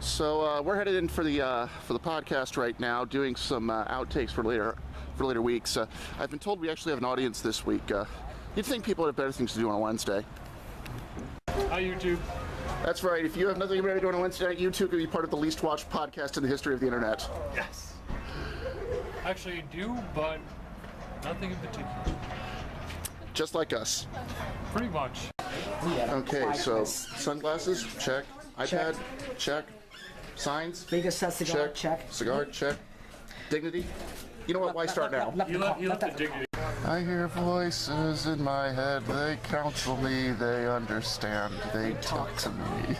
So we're headed in for the podcast right now, doing some outtakes for later weeks. I've been told we actually have an audience this week. You'd think people have better things to do on a Wednesday. Hi, YouTube. That's right. If you have nothing better to do on a Wednesday night, you too could be part of the least watched podcast in the history of the internet. Yes. Actually, I do, but nothing in particular. Just like us. Pretty much. Okay, so sunglasses, check. iPad, check. Signs, Biggest cigar, check. Cigar, check. Dignity. You know what? Why start now? You left the dignity. I hear voices in my head. They counsel me. They understand. They talk to me.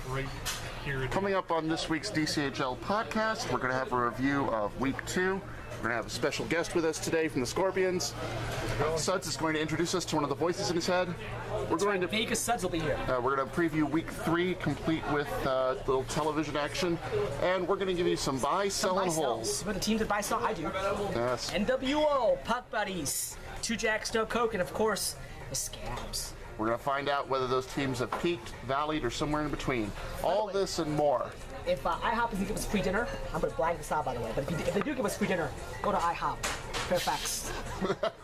Right here. Coming up on this week's DCHL podcast, we're going to have a review of Week 2. We're going to have a special guest with us today from the Scorpions. Suds is going to introduce us to one of the voices in his head. We're going to Vegas Suds will be here. We're going to preview Week 3, complete with little television action, and we're going to give you some buy, sell, and holds. For the teams that buy, sell, I do. Yes. NWO, Puck Buddies, Two Jacks, No Coke, and of course, the Scabs. We're going to find out whether those teams have peaked, valleyed, or somewhere in between. All this and more. If IHOP doesn't give us free dinner, I'm going to blank this out, by the way. But if they do give us free dinner, go to IHOP. Fairfax.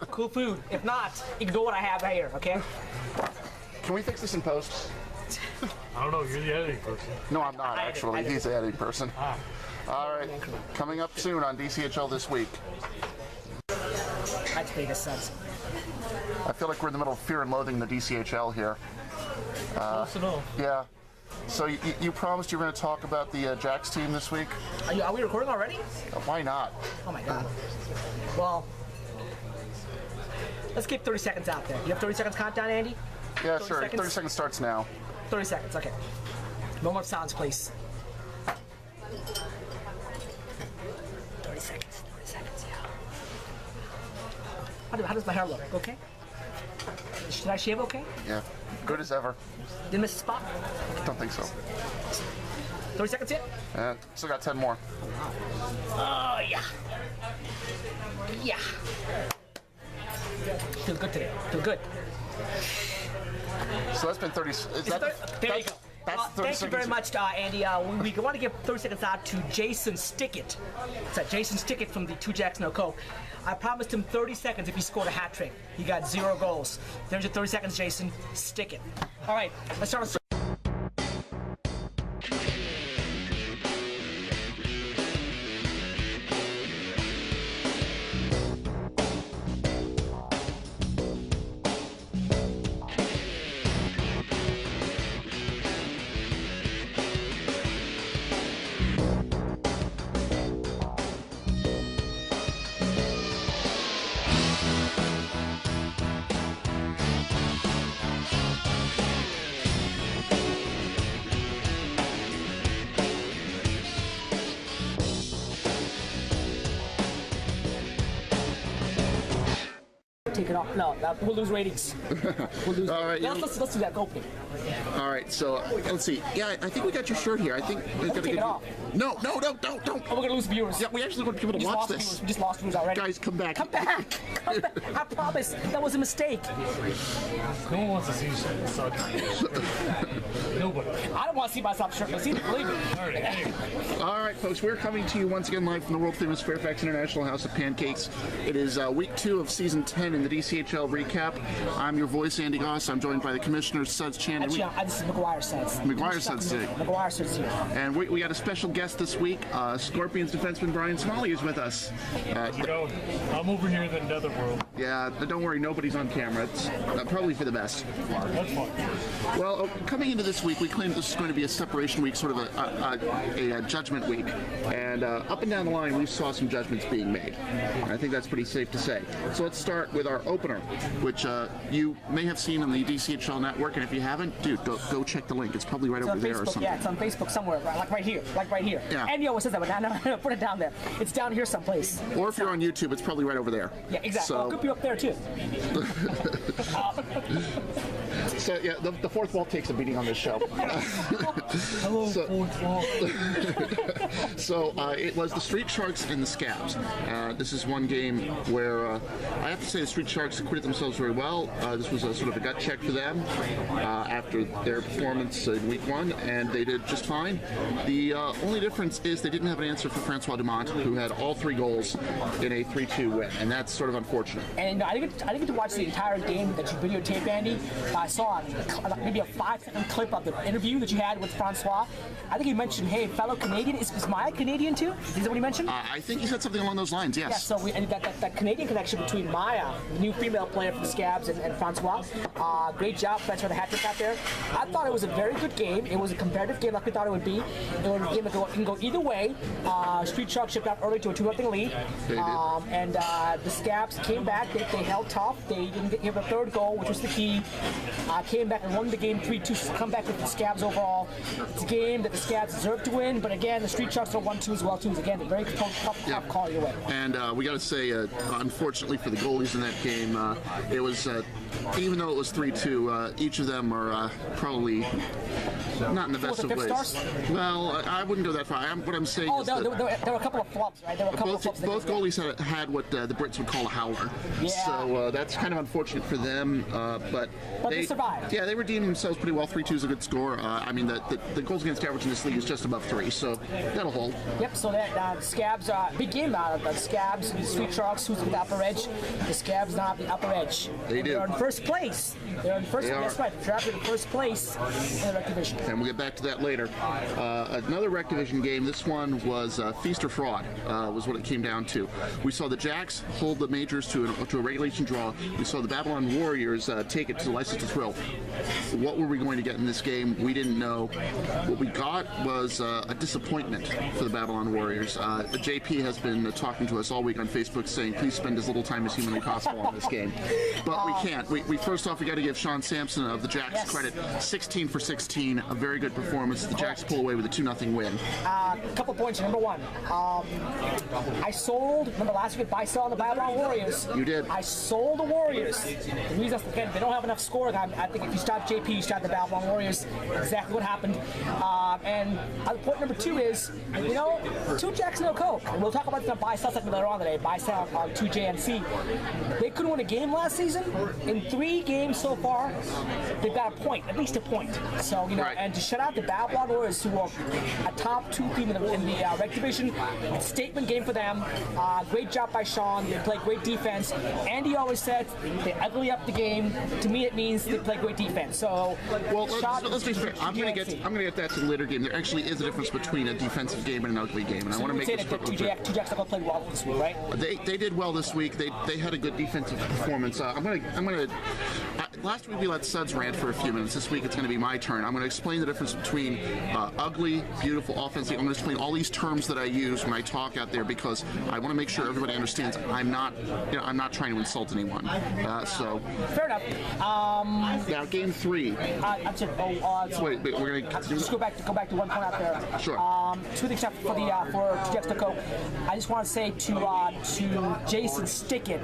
Cool food. If not, ignore what I have right here, okay? Can we fix this in post? I don't know, you're the editing person. No, I'm not, actually. He's the editing person. All right. Coming up soon on DCHL this week. That's Vegas Suds. I feel like we're in the middle of Fear and Loathing the DCHL here. Close enough. Yeah. So you promised you were going to talk about the Jacks team this week? Are we recording already? Why not? Oh my god. Well, let's keep 30 seconds out there. You have 30 seconds countdown, Andy? Yeah, sure. 30 seconds starts now. 30 seconds, okay. Moment of silence, please. 30 seconds, yeah. How does my hair look? Okay? Should I shave okay? Yeah. Good as ever. Didn't miss a spot? Don't think so. 30 seconds yet? Still got 10 more. Oh, yeah. Yeah. Feel good today. Feel good. So that's been 30. There you go. Thank you very much, Andy. We want to give 30 seconds out to Jason Stickett. It's Jason Stickett from the Two Jacks No Coke. I promised him 30 seconds if he scored a hat trick. He got 0 goals. There's your 30 seconds, Jason. Stick it. All right, let's start with. Take it off. No, we'll lose ratings. We'll lose. All right. Let's do that. Go, please. All right. So let's see. Yeah, I think we got your shirt here. I think we got take it off. No, don't. Oh, we're gonna lose viewers. Yeah, we actually want people to watch this. Viewers. We just lost viewers already. Guys, come back. Come back. Come back. I promise that was a mistake. No one wants to see Sud. Nobody. I don't want to see myself shirtless. Believe me. All right, anyway. All right, folks. We're coming to you once again live from the world famous Fairfax International House of Pancakes. It is Week 2 of Season 10 in the DCHL recap. I'm your voice, Andy Goss. I'm joined by the commissioners, Suds Chan. Actually, this is McGuire Suds. McGuire Suds today. McGuire Suds here. And we got a special guest this week. Scorpions defenseman Brian Smalley is with us. I'm over here in the netherworld. Yeah, but don't worry, nobody's on camera. It's probably for the best. That's fine. Well, coming into this week, we claimed this is going to be a separation week, sort of a judgment week. And up and down the line, we saw some judgments being made. And I think that's pretty safe to say. So let's start with our opener, which you may have seen on the DCHL network. And if you haven't, dude, go check the link. It's probably right over there Facebook, or something. Yeah, it's on Facebook somewhere, like right here. Yeah. And it says that, but no, put it down there. It's down here someplace. Or if you're on YouTube, it's probably right over there. Yeah, exactly. So, I'll could be up there too. So yeah, the fourth wall takes a beating on this show. Hello, fourth wall. So it was the Street Sharks and the Scabs. This is one game where I have to say the Street Sharks acquitted themselves very well. This was a sort of a gut check for them after their performance in week one, and they did just fine. The only difference is they didn't have an answer for Francois Dumont, who had all 3 goals in a 3-2 win, and that's sort of unfortunate. And I didn't get to watch the entire game that you videotaped, Andy. I saw maybe a 5-second clip of the interview that you had with Francois. I think he mentioned, hey, fellow Canadian. Is Maya Canadian too? Is that what he mentioned? I think he said something along those lines, yes. Yeah, so and that Canadian connection between Maya, the new female player for the Scabs, and Francois. Great job, French for the hat trick out there. I thought it was a very good game. It was a competitive game like we thought it would be. It was a game that can go either way. Street Sharks shipped out early to a 2-0 lead. And the Scabs came back. They held tough. They didn't give a third goal, which was the key. Came back and won the game 3-2. Come back with the Scabs overall. It's a game that the Scabs deserved to win, but again, the Street Sharks are 1-2 as well too. Again, a very tough call your way. And we got to say, unfortunately for the goalies in that game, it was even though it was 3-2, each of them are probably not in the best of ways. Stars? Well, I wouldn't go that far. What I'm saying is there were a couple of flops, right? There were a couple of flops. Both goalies had what the Brits would call a howler. Yeah. So that's kind of unfortunate for them. But they survived. Yeah, they redeemed themselves pretty well. 3-2 is a good score. I mean, the goals against average in this league is just above 3, so that'll hold. Yep. So that Scabs, big game out of the Scabs, the Street Sharks, who's at the upper edge. The Scabs not the upper edge. They're in first place. They're in first place. That's right. They're in first place in the rec division. And we'll get back to that later. Another rec division game. This one was feast or fraud. Was what it came down to. We saw the Jacks hold the majors to a regulation draw. We saw the Babylon Warriors take it to the License to Thrill. What were we going to get in this game? We didn't know. What we got was a disappointment for the Babylon Warriors. The JP has been talking to us all week on Facebook saying, please spend as little time as humanly possible on this game. But we can't. We first off, we got to give Sean Sampson of the Jacks credit. 16 for 16, a very good performance. The Jacks pull away with a 2-0 win. A couple points. Number one, I sold, remember last week, buy sell on the Babylon Warriors. You did. I sold the Warriors. The reason, again, they don't have enough scoring. I think if you stop JP, you stop the Babylon Warriors. Exactly what happened. And point number two is, 2 Jacks, no Coke. And we'll talk about the buy sell segment later on today. Buy sell on 2JNC. They couldn't win a game last season. In 3 games so far, they've got a point, at least a point. So, and to shut out the Babylon Warriors, who are a top 2 team in the rec division, it's a statement game for them. Great job by Sean. They play great defense. Andy always said they ugly up the game. To me, it means they play great defense. So, let's be fair. I'm going to get that to the later game. There actually is a difference between a defensive game and an ugly game, and I want to make this quick. Two Jacks are going to play well this week, right? They did well this week. They had a good defensive performance. Last week we let Suds rant for a few minutes. This week it's going to be my turn. I'm going to explain the difference between ugly, beautiful, offensive. I'm going to explain all these terms that I use when I talk out there because I want to make sure everybody understands. I'm not trying to insult anyone. So fair enough. Now game 3. Wait, we're going to just go back to one point out there. Sure. Two things for Jacks to Coke. I just want to say to Jason Stickett,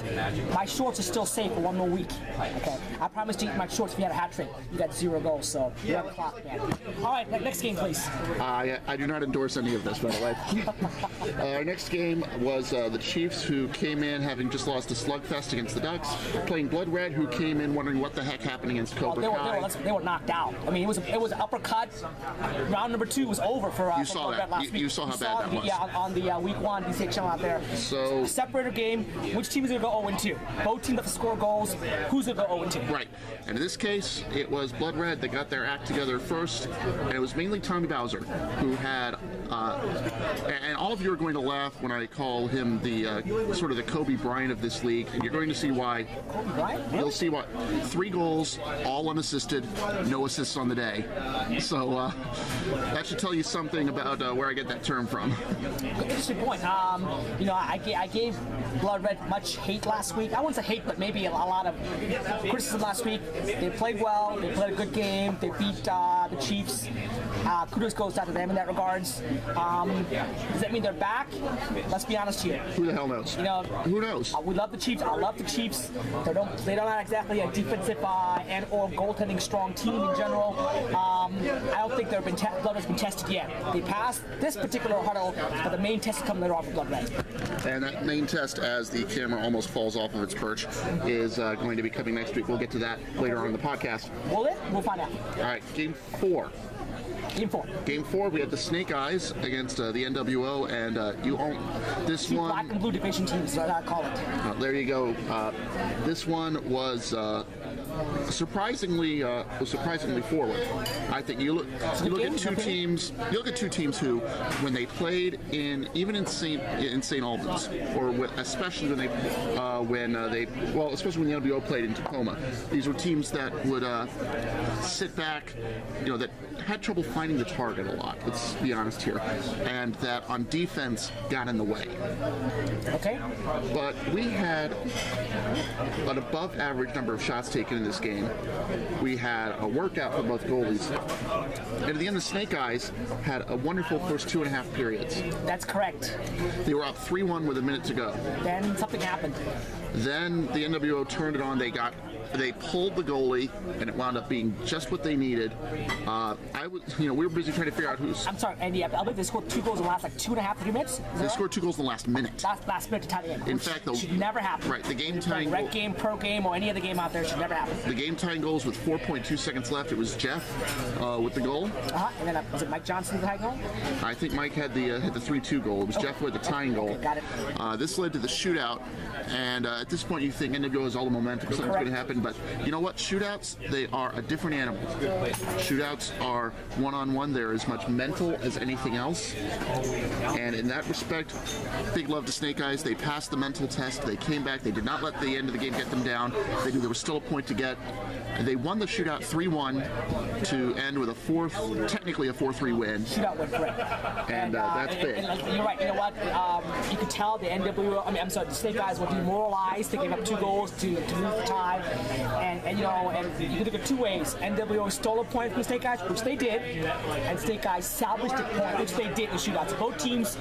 my shorts are still safe for one more week. Okay. I promised to eat my shorts if you had a hat trick. You got 0 goals, so you're on the clock, man. All right, next game, please. I do not endorse any of this, by the way. Our next game was the Chiefs, who came in having just lost a slugfest against the Ducks, playing Blood Red, who came in wondering what the heck happened against Cobra Kai. They were knocked out. I mean, it was an uppercut. Round number 2 was over for Blood Red last week. You saw how bad that was. Yeah, on the week 1 DCHL out there. So separator game. Which team is going to go 0-2? Both teams have to score goals. Who's going to go 0-2? Right. And in this case, it was Blood Red that got their act together first, and it was mainly Tommy Bowser, who had, and all of you are going to laugh when I call him the sort of the Kobe Bryant of this league, and you're going to see why. Kobe Bryant? You'll see why. 3 goals, all unassisted, no assists on the day. So that should tell you something about where I get that term from. Interesting point. I gave Blood Red much hate last week. I wouldn't say hate, but maybe a lot of criticism last this week. They played well. They played a good game. They beat the Chiefs. Kudos goes out to them in that regards. Does that mean they're back? Let's be honest here. Who the hell knows? Who knows? We love the Chiefs. I love the Chiefs. They don't have exactly a defensive and or goaltending strong team in general. I don't think blood has been tested yet. They passed this particular huddle, but the main test is coming later on for Blood Red. And that main test, as the camera almost falls off of its perch, is going to be coming next week. We'll get to that later on in the podcast. Will it? We'll find out. All right, Game 4. Game 4, we had the Snake Eyes against the NWO, and you own this one. Black and blue division teams, that's what I call it. There you go. This one was surprisingly forward. I think you look at two teams. You look at two teams who, when they played in St. Albans, or especially when especially when the NWO played in Tacoma, these were teams that would sit back, that had trouble finding the target a lot. Let's be honest here, and that on defense got in the way. Okay. But we had an above-average number of shots taken in this game. We had a workout for both goalies. And at the end, the Snake Eyes had a wonderful first 2.5 periods. That's correct. They were up 3-1 with a minute to go. Then something happened. Then the NWO turned it on. They pulled the goalie, and it wound up being just what they needed. We were busy trying to figure out who's. I'm sorry, Andy. I believe they scored 2 goals in the last 2.5, 3 minutes. They scored 2 goals in the last minute. Last minute to tie the game. In fact, should never happen. Right, the game tying Red game, pro game, or any other game out there should never happen. The game tying goals with 4.2 seconds left. It was Jeff with the goal. And then was it Mike Johnson the tying goal? I think Mike had the 3-2 goal. It was Jeff with the tying goal. Okay, got it. This led to the shootout, and at this point you think NWO has all the momentum. Something's going to happen, but you know what? Shootouts, they are a different animal. Shootouts are one-on-one. They're as much mental as anything else. And in that respect, big love to Snake Eyes. They passed the mental test. They came back. They did not let the end of the game get them down. They knew there was still a point to get. And they won the shootout 3-1 to end with technically a 4-3 win. Shootout went great. And that's big. And you're right. You know what? You could tell the NWO. The Snake Eyes were demoralized. They gave up 2 goals to lose the tie. And you could look at 2 ways. NWO stole a point from the Snake Eyes, which they did, and Snake Eyes salvaged a point, which they did in the shootouts. Both teams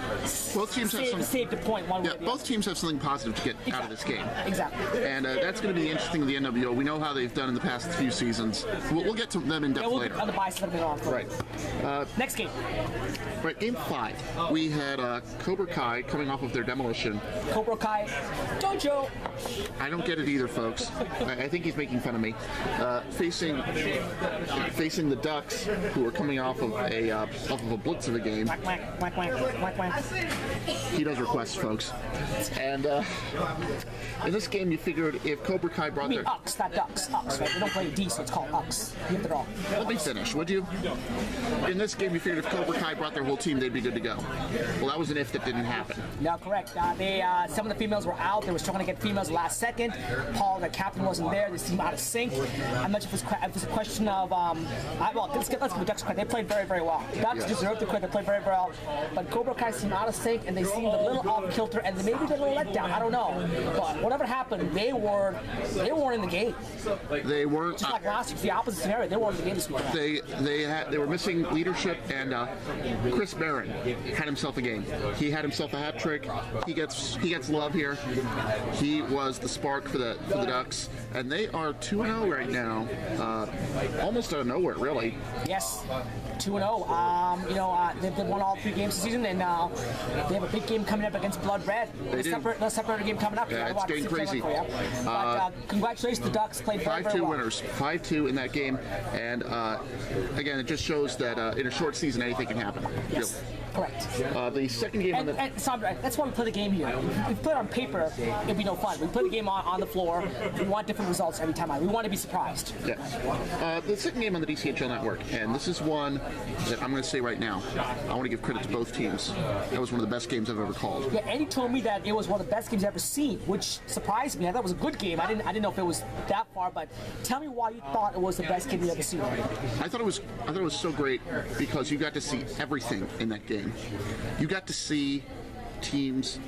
saved a point one way. Yeah, both teams have something positive to get out of this game. Exactly. And that's going to be interesting with the NWO. We know how they've done in the past few seasons. We'll get to them in depth later. On the bicycle later on. Right. Next game. Right, Game 5. We had Cobra Kai coming off of their demolition. Cobra Kai Dojo. I don't get it either, folks. I think he's making fun of me. Facing the Ducks, who are coming off of a blitz of a game. Whack, whack, whack, whack, whack, whack. He does requests, folks. And in this game, you figured if Cobra Kai brought their... Ucks, not Ducks. Ucks, right? We don't play D, so it's called Ucks. You have to draw. Let me finish, would you? In this game, you figured if Cobra Kai brought their whole team, they'd be good to go. Well, that was an if that didn't happen. No, correct. Some of the females were out. They were struggling to get females last second. Paul, the captain, wasn't there. They seemed out of sync. I'm not sure if it was a question of... let's give the Ducks credit. They played very, very well. Ducks deserved the credit. They played very, very well. But Cobra Kai seemed out of sync, and they seemed a little off kilter, and maybe they were a little let down. I don't know. But whatever happened, they weren't in the game. They weren't. Just like last year, the opposite scenario. They weren't in the game this week. They were missing leadership, and Chris Barron had himself a game. He had himself a hat trick. He gets love here. He was the spark for the Ducks, and they are 2-0 right now, almost out of nowhere, really. Yes, 2-0. They've won all 3 games this season, and they have a big game coming up against Blood Red. A separate game coming up. Yeah, it's getting crazy. But congratulations, the Ducks played very, very 5-2 well. winners, 5-2 in that game, and again, it just shows that in a short season, anything can happen. Yes. Correct. The second game on the... And Sandra, that's why we play the game here. If we play it on paper, it'd be no fun. We play the game on the floor. We want different results every time. We want to be surprised. Yeah. The second game on the DCHL network, and this is one that I'm going to say right now. I want to give credit to both teams. That was one of the best games I've ever called. Yeah, Andy told me that it was one of the best games I've ever seen, which surprised me. I thought it was a good game. I didn't know if it was that far, but tell me why you thought it was the best game you've ever seen. I thought it was so great because you got to see everything in that game. You got to see teams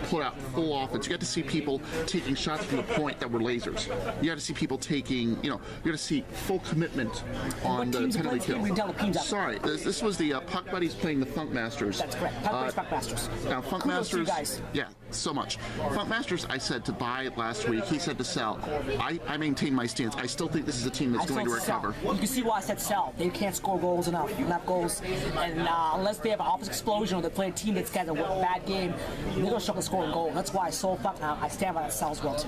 put out full offense. You got to see people taking shots from the point that were lasers. You got to see people taking, you got to see full commitment on the penalty kill. Sorry, this was the Puck Buddies playing the Funk Masters. That's correct. Puck Masters. Now, Funk Kudos Masters. to you guys. Yeah, so much. Funk Masters, I said to buy last week. He said to sell. I maintain my stance. I still think this is a team that's going to recover. You can see why I said sell. They can't score goals enough goals, and unless they have an offensive explosion or they play a team that's got a bad game, they're going to struggle to score a goal. That's why I sold Fuck. I stand by that sell as well too.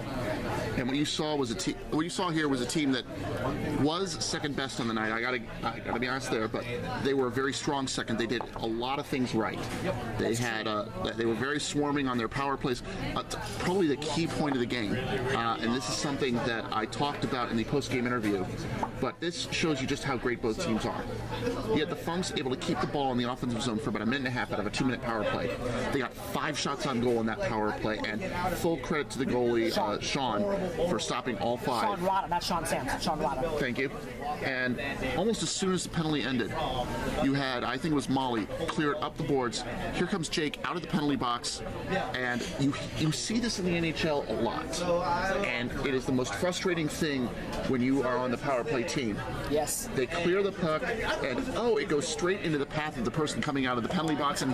And what you saw was what you saw here was a team that was second best on the night. I gotta be honest there, but they were a very strong second. They did a lot of things right. They had they were very swarming on their power plays. Probably the key point of the game, and this is something that I talked about in the post-game interview. But this shows you just how great both teams are. You had the Funks able to keep the ball in the offensive zone for about a minute and a half out of a 2-minute power play. They got 5 shots on goal in that power play, and full credit to the goalie, Sean, for stopping all 5. Sean Rada, not Sean Samson. Sean Rada. Thank you. And almost as soon as the penalty ended, you had, I think it was Molly, clear it up the boards. Here comes Jake out of the penalty box, and you see this in the NHL a lot. And it is the most frustrating thing when you are on the power play team. Yes. They clear the puck, and it goes straight into the path of the person coming out of the penalty box, and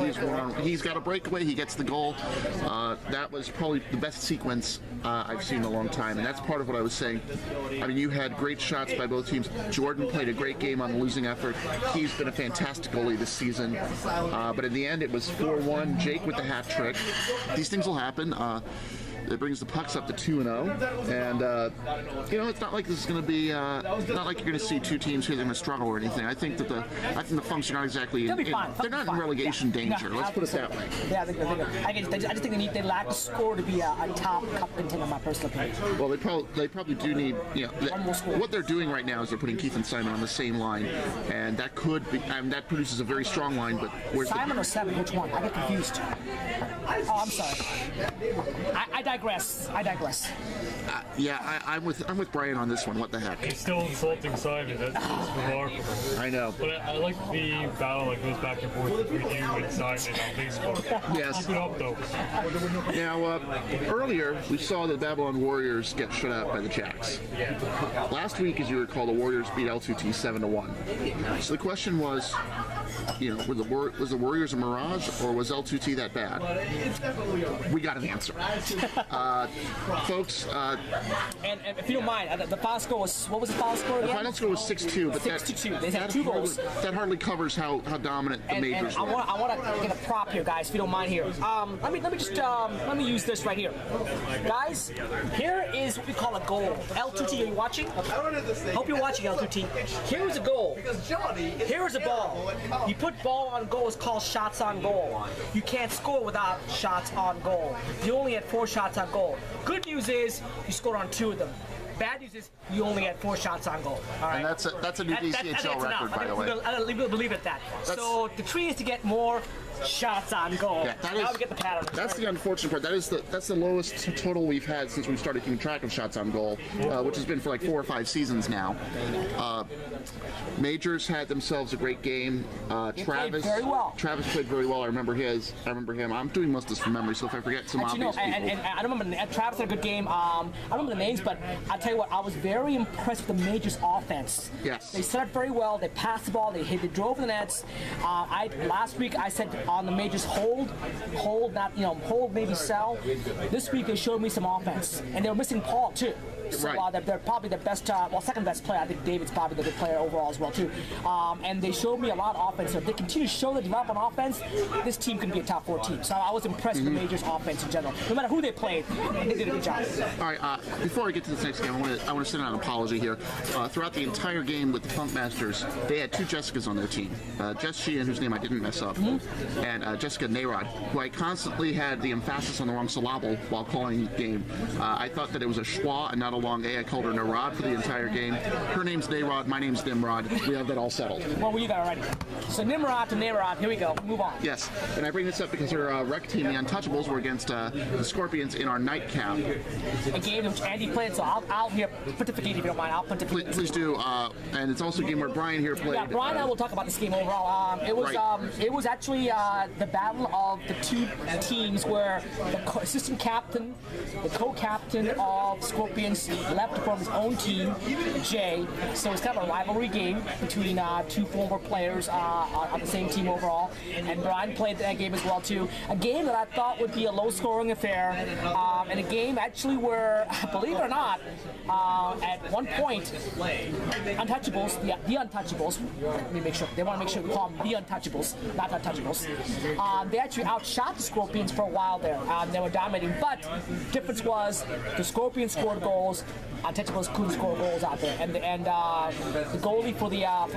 he's got a breakaway, he gets the goal. That was probably the best sequence I've seen in a long time, and that's part of what I was saying. I mean, you had great shots by both teams. Jordan played a great game on the losing effort. He's been a fantastic goalie this season. But in the end, it was 4-1. Jake with the hat trick. These things will happen. It brings the pucks up to 2-0, and it's not like this is going to be not like you're going to see two teams who are going to struggle or anything. I think the Funks are not exactly they'll be fine. they're not in relegation danger. Let's put it that way. Yeah, I just think they lack the score to be a top cup contender, in my personal opinion. Well, they probably do need what they're doing right now is they're putting Keith and Simon on the same line, and that could be that produces a very strong line. But where's Simon or Seven? Which one? I get confused. Oh, I'm sorry. I digress. I'm with Brian on this one. What the heck? He's still insulting Simon. That's remarkable. I know. But I like the battle that goes back and forth between you and Simon on Facebook. Yes. Keep it up, though. Now, earlier we saw the Babylon Warriors get shut out by the Jacks. Last week, as you recall, the Warriors beat L2T 7-1. So the question was, was the Warriors a mirage, or was L2T that bad? We got an answer. Folks. And if you don't mind, the final score was, what was the final score again? The final score was 6-2, but 6-2. They had 2 goals. That hardly covers how dominant the majors were. I want to get a prop here, guys, if you don't mind here. Let me use this right here. Guys, here is what we call a goal. L2T, are you watching? Hope you're watching, L2T. Here is a goal. Here is a ball. You put ball on goal, it's called shots on goal. You can't score without shots on goal. You only had 4 shots on goal. Good news is you scored on 2 of them. Bad news is you only had 4 shots on goal. All right. And that's a new DCHL record, by the way. I believe it that. So the tree is to get more shots on goal. Yeah, now we get the pattern. That's the unfortunate part. That's the lowest total we've had since we started keeping track of shots on goal, which has been for like 4 or 5 seasons now. Majors had themselves a great game. Travis very well. Travis played very well. I remember him. I'm doing most of this from memory, so if I forget some obvious people. And I don't remember. Travis had a good game. I don't remember the names, but I'll tell you what. I was very impressed with the Majors offense. Yes. They set up very well. They passed the ball. They drove the nets. Last week I said on the Majors hold, maybe sell. This week they showed me some offense, and they were missing Paul too. So right. They're probably the best, second best player. I think David's probably the good player overall as well too. And they showed me a lot of offense. So if they continue to show the develop on offense, this team can be a top 4 team. So I was impressed with the Majors offense in general. No matter who they played, they did a good job. All right. Before I get to this next game, I want to send out an apology here. Throughout the entire game with the Funk Masters, they had 2 Jessicas on their team. Jess Sheehan, whose name I didn't mess up, and Jessica Nayrod, who I constantly had the emphasis on the wrong syllable while calling the game. I thought that it was a schwa and not got along. I called her Narod for the entire game. Her name's Nayrod, my name's Nimrod. We have that all settled. Well, we got it already. So Nimrod to Nayrod. Here we go. Move on. Yes, and I bring this up because her rec team, the Untouchables, were against the Scorpions in our nightcap. A game which Andy played, so I'll here pontificate if you don't mind. I'll pontificate. Please do. And it's also a game where Brian here played. Yeah, Brian and I will talk about this game overall. It was actually the battle of the two teams where the assistant captain, the co-captain of Scorpions left from his own team, Jay. So it's kind of a rivalry game between two former players on the same team overall. And Brian played that game as well too. A game that I thought would be a low-scoring affair, and a game actually where, believe it or not, at one point, Untouchables, the Untouchables, let me make sure, they want to make sure we call them the Untouchables, not Untouchables. They actually outshot the Scorpions for a while there. They were dominating, but the difference was the Scorpions scored goals, Untouchables couldn't score goals out there, and the goalie for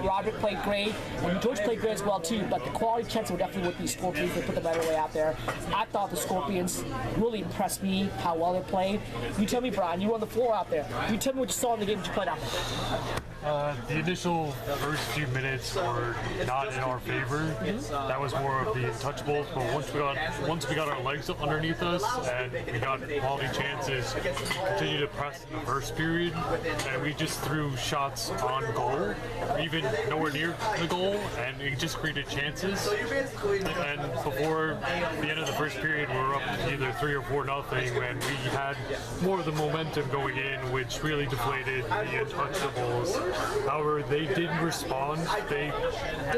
Roderick played great, and George played great as well too. But the quality checks were definitely with the Scorpions. They put the better way out there. I thought the Scorpions really impressed me how well they played. You tell me, Brian, you were on the floor out there. You tell me what you saw in the game that you played out there. The initial first few minutes were not in our favor. That was more of the Untouchables, but once we got our legs up underneath us and we got quality chances, continued to press in the first period, and we just threw shots on goal, even nowhere near the goal, and it just created chances. And before the end of the first period, we were up either 3 or 4-0 when we had more of the momentum going in, which really deflated the Untouchables. However, they didn't respond. They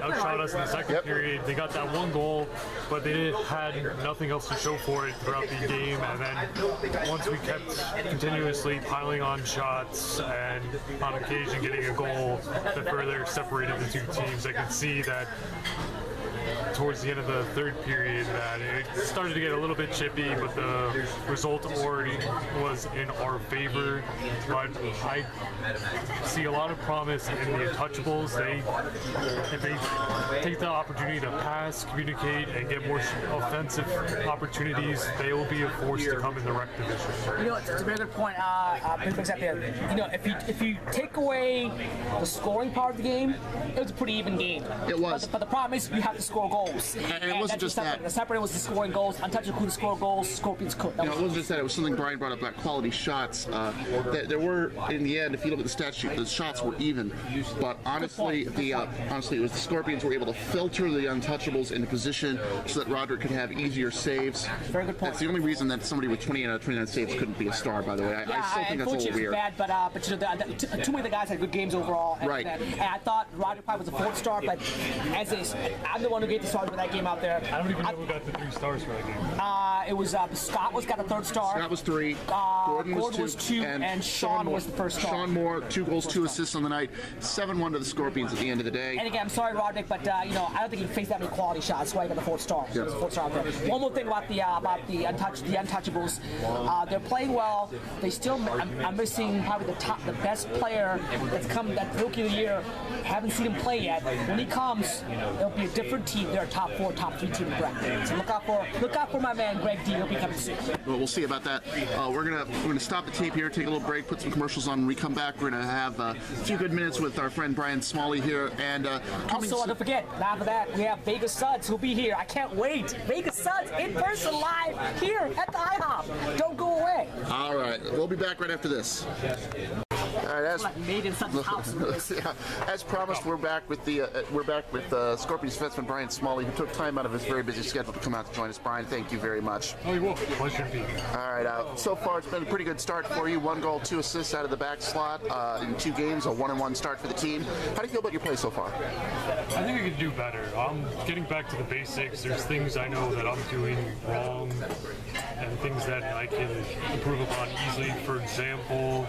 outshot us in the second period. They got that one goal, but they had nothing else to show for it throughout the game. And then once we kept continuously piling on shots and on occasion getting a goal that further separated the two teams, I could see that towards the end of the third period that it started to get a little bit chippy, but the result already was in our favor. But I see a lot of promise in the Untouchables. If they take the opportunity to pass, communicate, and get more offensive opportunities, they will be a force to come in the rec division. You know, it's a very good point. You know, if you take away the scoring part of the game, it was a pretty even game. It was. But the problem is you have to score goals. And it wasn't just that. The separator was the scoring goals. Untouchables couldn't score goals. Scorpions could. It wasn't just that. It was something Brian brought up about quality shots. There were, in the end, if you look at the stat sheet, the shots were even. But honestly, it was the Scorpions were able to filter the Untouchables into position so that Roderick could have easier saves. Very good point. That's the only reason that somebody with 28 out of 29 saves couldn't be a star. By the way, I still think that's a little weird. Bad, but you know, too many of the guys had good games overall. And, right. And I thought Roderick probably was a 4th star, but I'm the one who gave the stars for that game out there. I don't even know who got the 3 stars for that game. It was Scott got a 3rd star. Scott was 3. Gordon was 2, and Sean was the 1st star. Sean Moore, 2 goals, 2 assists on the night, 7-1 to the Scorpions at the end of the day. And again, I'm sorry, Roderick, but you know, I don't think he faced that many quality shots. That's why he got the 4th star. So yeah. 4th star out there. One more thing about the Untouchables. They're playing well. They still I'm missing probably the best player that's come, that rookie of the year. Haven't seen him play yet. When he comes, it'll be a different team. They're a top 4, top 3 team in Brett. So look out for my man Greg D. He'll be coming soon. Well, we'll see about that. We're gonna stop the tape here, take a little break, put some commercials on. When we come back, we're gonna have a few good minutes with our friend Brian Smalley here. And also, don't forget, after that, we have Vegas Suds who'll be here. I can't wait. Vegas Suds in person live here at the IHOP. Don't go away. All right, we'll be back right after this. All right, made in Suds' house. Yeah, as promised, we're back with Scorpions defenseman Brian Smalley, who took time out of his very busy schedule to come out to join us. Brian, thank you very much. Oh, you're welcome. Pleasure to be here. All right, so far it's been a pretty good start for you. 1 goal, 2 assists out of the back slot in 2 games, a 1-1 start for the team. How do you feel about your play so far? I think I could do better. I'm getting back to the basics. There's things I know that I'm doing wrong and things that I can improve upon easily. For example,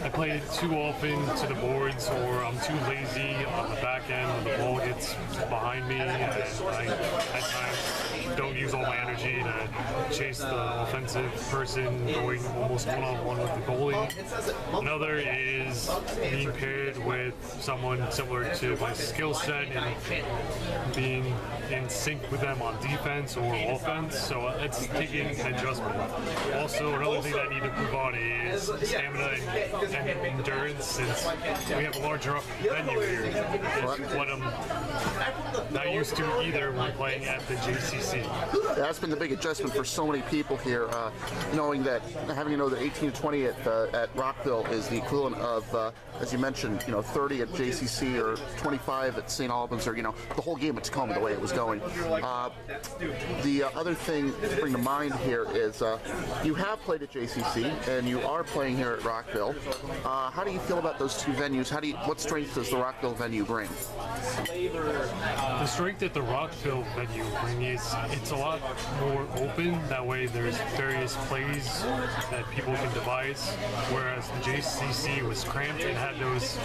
I play too often to the boards, or I'm too lazy on the back end when the ball gets behind me, and I at times don't use all my energy to chase the offensive person going almost one-on-one with the goalie. Another is being paired with someone similar to my skill set and being in sync with them on defense or offense. So it's taking an adjustment. Also, another thing that I need to improve on is stamina and endurance, since we have a larger venue here. It's what I'm not used to either when playing at the JCC. That's been the big adjustment for so many people here, having to know that 18 to 20 at Rockville is the equivalent of, as you mentioned, 30 at JCC or 25 at St. Albans, or the whole game at Tacoma the way it was going. The other thing to bring to mind here is you have played at JCC and you are playing here at Rockville. How do you feel about those two venues? What strength does the Rockville venue bring? The strength that the Rockville venue brings is it's a lot more open. That way there's various plays that people can devise, whereas the JCC was cramped and had those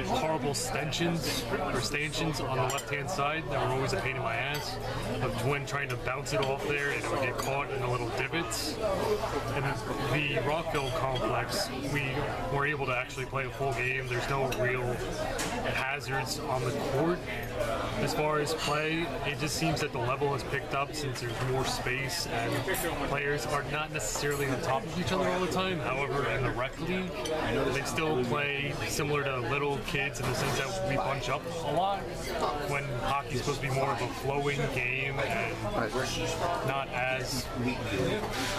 horrible stanchions on the left-hand side that were always a pain in my ass of when trying to bounce it off there and it would get caught in the little divots. And the Rockville complex, we were able to actually play a full game. There's no real hazards on the court. As far as play, it just seems that the level has picked up since there's more space and players are not necessarily on top of each other all the time. However, in the rec league, they still play similar to little kids in the sense that we bunch up a lot, when hockey's supposed to be more of a flowing game and not as...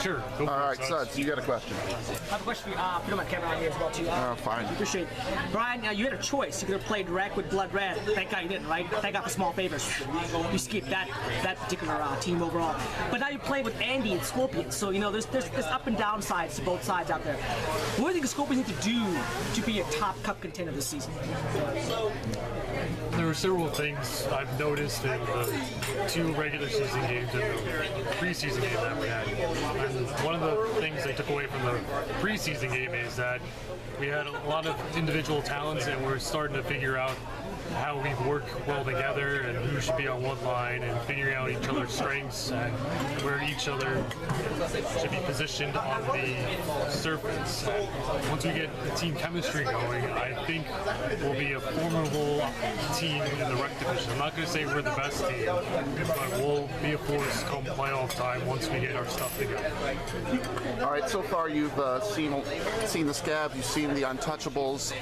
Sure, go for it. All right, Suds, you got a question. I have a question for you. Put my camera on here as well, too. Fine. Appreciate it. Brian, you had a choice. You could have played rec with Blood Red. Thank God you didn't, right? Thank God for small favors. You skipped that particular team overall. But now you play with Andy and Scorpions, so there's up and down sides to both sides out there. What do you think the Scorpions need to do to be a top cup contender this season? There are several things I've noticed in the 2 regular season games and the preseason game that we had. And one of the things they took away from the preseason game is that we had a lot of individual talents and we're starting to figure out how we work well together and who should be on what line and figuring out each other's strengths and where each other should be positioned on the surface. And once we get the team chemistry going, I think we'll be a formidable team in the rec division. I'm not going to say we're the best team, but we'll be a force come playoff time once we get our stuff together. All right, so far you've seen the Scabs, you've seen the Untouchables.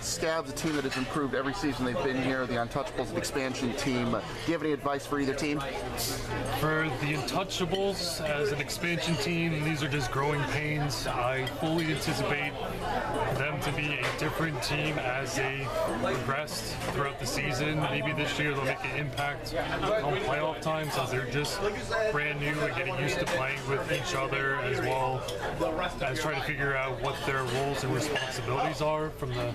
Scabs, a team that has improved every season they've been here. The Untouchables, an expansion team. Do you have any advice for either team? For the Untouchables, as an expansion team, these are just growing pains. I fully anticipate them to be a different team as they progress throughout the season. Maybe this year they'll make an impact on playoff time since they're just brand new and getting used to playing with each other, as well as trying to figure out what their roles and responsibilities are. From the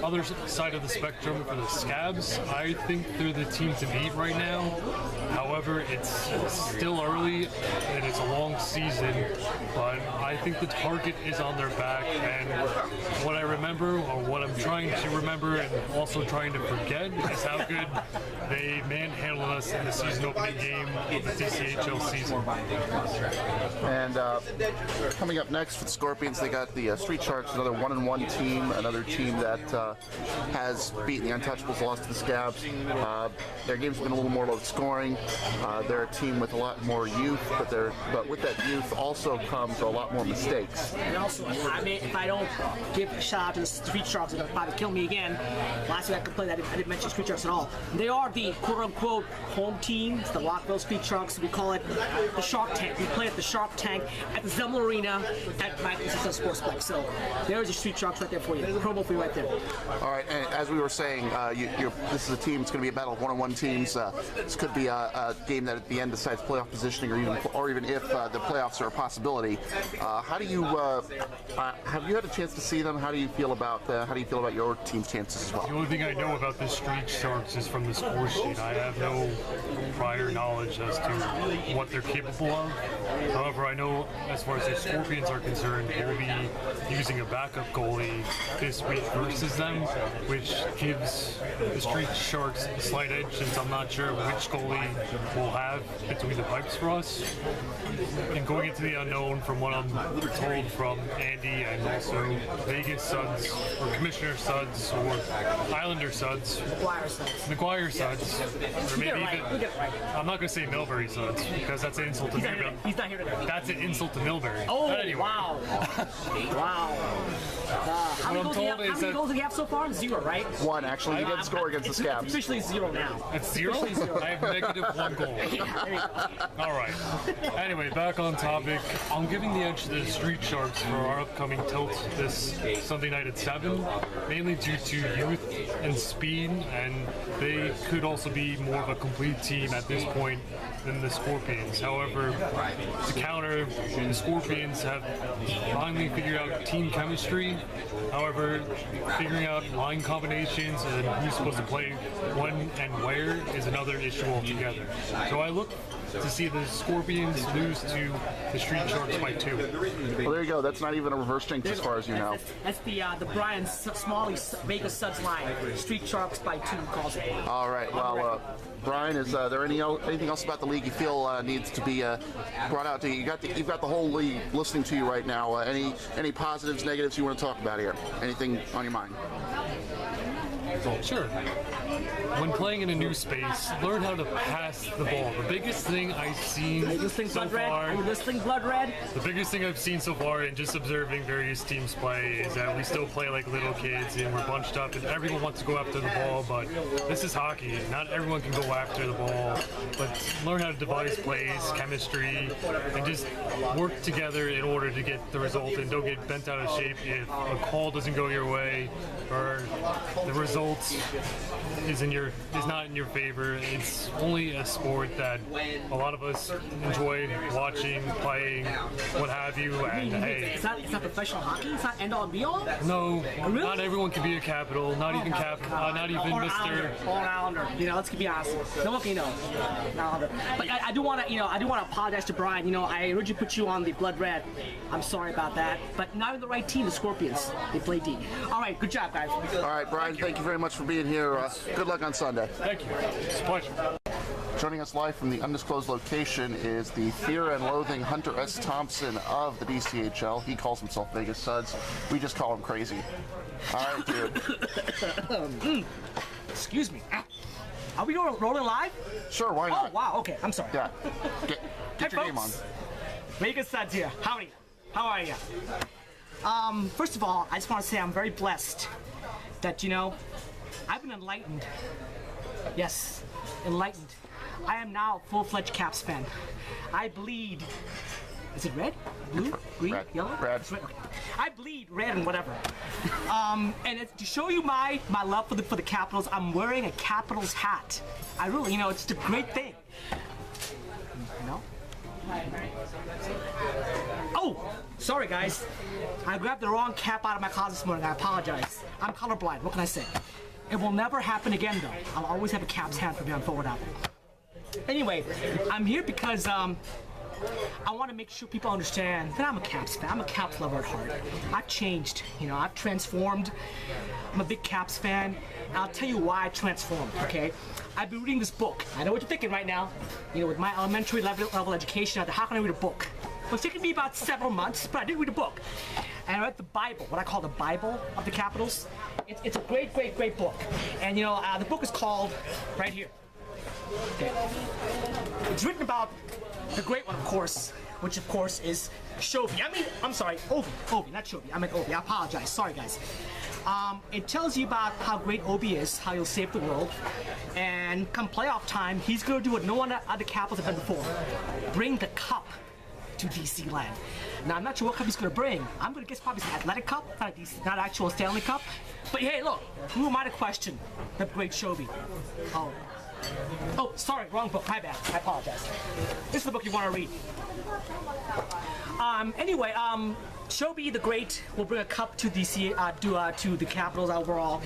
other side of the spectrum, for the Scabs, I think they're the team to beat right now. However, it's still early and it's a long season, but I think the target is on their back, and what I remember, or what I'm trying to remember and also trying to forget, is how good they manhandled us in the season opening game of the DCHL season. And coming up next for the Scorpions, they got the Street Sharks, another 1-1 team, another team that has beaten the Untouchables, lost to the Scabs. Their game's been a little more low scoring. They're a team with a lot more youth, but with that youth also comes a lot more mistakes. And also, if I don't give a shout out to the Street Sharks, they're going to probably kill me again. Last week I complained I didn't mention Street Sharks at all. They are the quote-unquote home team. It's the Rockville Street Sharks. We call it the Shark Tank. We play at the Shark Tank at the Zemmel Arena at my Sportsplex. So there's the Street Sharks right there for you. Promo for you right there. All right, and as we were saying, this is a team. It's going to be a battle of 1-on-1 teams. This could be a game that at the end decides playoff positioning, or even if the playoffs are a possibility. How do you have you had a chance to see them? how do you feel about your team's chances as well? The only thing I know about the Street Sharks is from the score sheet. I have no prior knowledge as to what they're capable of. However, I know as far as the Scorpions are concerned, we'll be using a backup goalie this week versus them, which gives the Street Sharks a slight edge since I'm not sure which goalie we'll have between the pipes for us. And going into the unknown, from what I'm told from Andy and also Vegas Suds, or Commissioner Suds, or Islander Suds, McGuire Suds, or maybe even, I'm not going to say Millbury Suds, because that's an insult to Millbury. He's not here today. That's an insult to Millbury. Oh, but anyway. wow. Wow. How many goals do you have so far? 0, right? 1, actually. You didn't score against the Scabs. It's officially 0 now. It's 0? I have negative 1 goal. All right. Anyway, back on topic. I'm giving the edge to the Street Sharks for our upcoming tilt this Sunday night at 7, mainly due to youth and speed, and they could also be more of a complete team at this point than the Scorpions. However, to counter, the Scorpions have finally figured out team chemistry. However, figuring out line combinations and who's supposed to play when and where is another issue altogether. So I look to see the Scorpions lose to the Street Sharks by 2. Well, there you go. That's not even a reverse jinx as far as you know. That's the Brian Smalley Vegas Suds line. Street Sharks by 2 calls it. All right. Well, Brian, is there anything else about the league you feel needs to be brought out to you? You've got the whole league listening to you right now. Any positives, negatives you want to talk about here? Anything on your mind? Sure. When playing in a new space, learn how to pass the ball. The biggest thing I've seen so far. Are you listening, Blood Red? The biggest thing I've seen so far in just observing various teams play is that we still play like little kids and we're bunched up and everyone wants to go after the ball, but this is hockey. Not everyone can go after the ball, but learn how to devise plays, chemistry, and just work together in order to get the result and don't get bent out of shape if a call doesn't go your way or the result is not in your favor. It's only a sport that a lot of us enjoy watching, playing, what have you. And hey, it's not professional hockey. It's not end all be all. No, really? Not everyone can be a capital. Not even not even Mr. All-rounder. Let's be honest. No one can But I do want to apologize to Brian. I originally put you on the Blood Red. I'm sorry about that. But not in the right team, the Scorpions. They play D. All right, good job, guys. All right, Brian. Thank you very much for being here. Good luck on Sunday. Thank you. It's a pleasure. Joining us live from the undisclosed location is the Fear and Loathing Hunter S. Thompson of the DCHL. He calls himself Vegas Suds. We just call him crazy. All right, dude. Excuse me. Are we rolling live? Sure, why not? Oh, wow. Okay, I'm sorry. Yeah. Get your folks. name on. Vegas Suds here. Howdy. How are you? First of all, I just want to say I'm very blessed that, I've been enlightened. Yes, enlightened. I am now a full-fledged Caps fan. I bleed. Is it red? Blue? Green? Red. Yellow? Red. It's red. Okay. I bleed red and whatever. And to show you my love for the Capitals, I'm wearing a Capitals hat. I really, it's just a great thing. No? Oh, sorry guys. I grabbed the wrong cap out of my closet this morning. I apologize. I'm colorblind. What can I say? It will never happen again, though. I'll always have a Caps hat for me on forward out. Anyway, I'm here because I want to make sure people understand that I'm a Caps fan. I'm a Caps lover at heart. I've changed. I've transformed. I'm a big Caps fan. And I'll tell you why I transformed, okay? I've been reading this book. I know what you're thinking right now. With my elementary level education, how can I read a book? Well, it's taken me about several months, but I did read a book. And I read the Bible, what I call the Bible of the Capitals. It's a great, great, great book. And, the book is called, right here. Okay. It's written about the great one, of course, which, of course, is Ovi, not Shovey. I meant Ovi. I apologize. Sorry, guys. It tells you about how great Obi is, how he'll save the world, and come playoff time, he's going to do what no one other Capitals have done before. Bring the cup to DC land. Now, I'm not sure what cup he's going to bring. I'm going to guess probably it's an Athletic Cup, not actual Stanley Cup. But hey, look, who am I to question the great Shovey? Oh, Oh, sorry, wrong book. My bad. I apologize. This is the book you want to read. Anyway, Shobi the Great will bring a cup to DC, to the Capitals overall,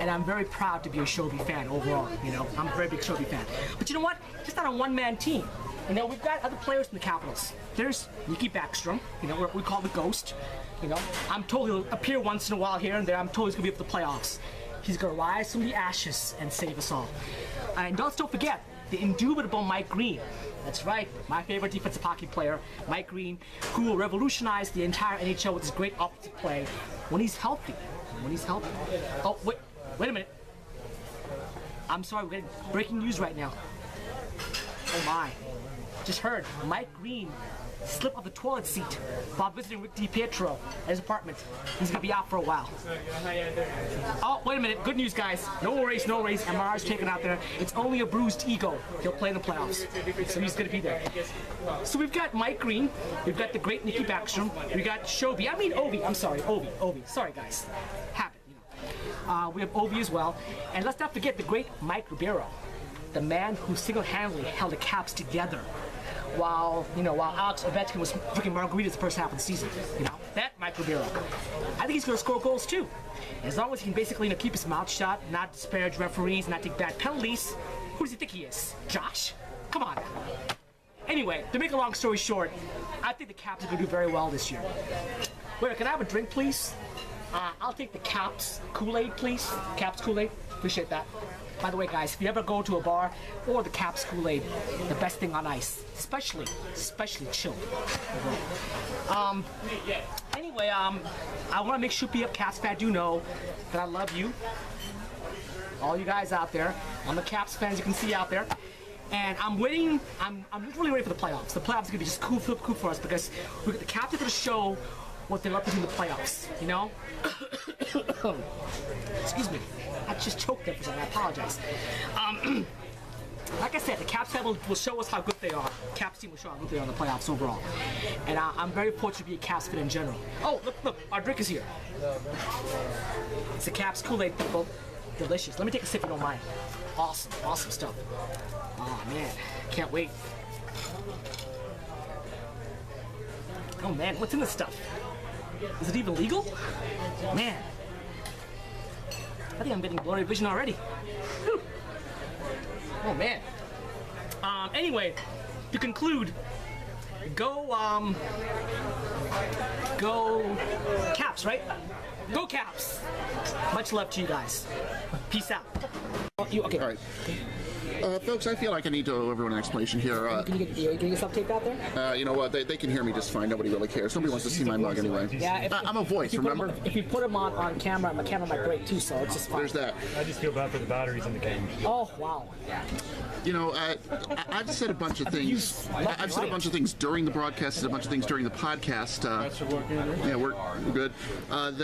and I'm very proud to be a Shobi fan overall. You know, I'm a very big Shobi fan. But you know what? It's not a one-man team. You know, we've got other players in the Capitals. There's Nicky Backstrom. You know, we call the Ghost. You know, I'm told he'll appear once in a while here and there. I'm told he's gonna be up for the playoffs. He's gonna rise from the ashes and save us all. And don't forget the indubitable Mike Green. That's right, my favorite defensive hockey player, Mike Green, who will revolutionize the entire NHL with his great offensive play when he's healthy. When he's healthy. Oh, wait a minute. I'm sorry, we're getting breaking news right now. Oh my. Just heard Mike Green slip off the toilet seat while visiting Rick DiPietro at his apartment. He's gonna be out for a while. Oh, wait a minute. Good news, guys. No worries, no worries. MRR's taken out there. It's only a bruised ego. He'll play in the playoffs. So he's gonna be there. So we've got Mike Green. We've got the great Nicky Backstrom. We got Shobi. I mean Ovi. I'm sorry, Ovi. Sorry, guys. Habit, you know. We have Ovi as well. And let's not forget the great Mike Ribeiro, the man who single-handedly held the Caps together while Alex Ovechkin was drinking margaritas the first half of the season. You know, that Mike Ribeiro. I think he's going to score goals too. As long as he can basically keep his mouth shut, not disparage referees, not take bad penalties. Who does he think he is? Josh? Come on. Anyway, to make a long story short, I think the Caps are going to do very well this year. Wait, can I have a drink, please? I'll take the Caps Kool-Aid, please. Caps Kool-Aid. Appreciate that. By the way, guys, if you ever go to a bar or the Caps Kool-Aid, the best thing on ice, especially chilled. Anyway, I want to make sure you Caps fan do know that I love you, all you guys out there. I'm a Caps fan, as you can see out there, and I'm waiting. I'm really ready for the playoffs. The playoffs are gonna be just cool for us because the Caps are gonna show what they're up to in the playoffs. You know. Excuse me. I just choked there for a second. I apologize. Like I said, the Caps will show us how good they are. Caps team will show how good they are in the playoffs overall. And I'm very fortunate to be a Caps fan in general. Oh, look, our drink is here. It's the Caps Kool-Aid, people. Delicious. Let me take a sip if you don't mind. Awesome stuff. Oh, man. Can't wait. Oh, man. What's in this stuff? Is it even legal? Man. I think I'm getting blurry vision already. Whew. Oh man. Anyway, to conclude, go Caps, right? Go Caps. Much love to you guys. Peace out. Okay. All right. Folks, I feel like I need to owe everyone an explanation here. Can you get some tape out there? You know what? They can hear me just fine. Nobody really cares. Nobody wants to see my mug anyway. Yeah, I'm a voice, remember? If you put them on camera, my camera might break too, so it's just fine. There's that. I just feel bad for the batteries in the game. Oh, wow. You know, I've said a bunch of things. I've said a bunch of things during the broadcast, said a bunch of things during the podcast. Yeah, we're good. I'm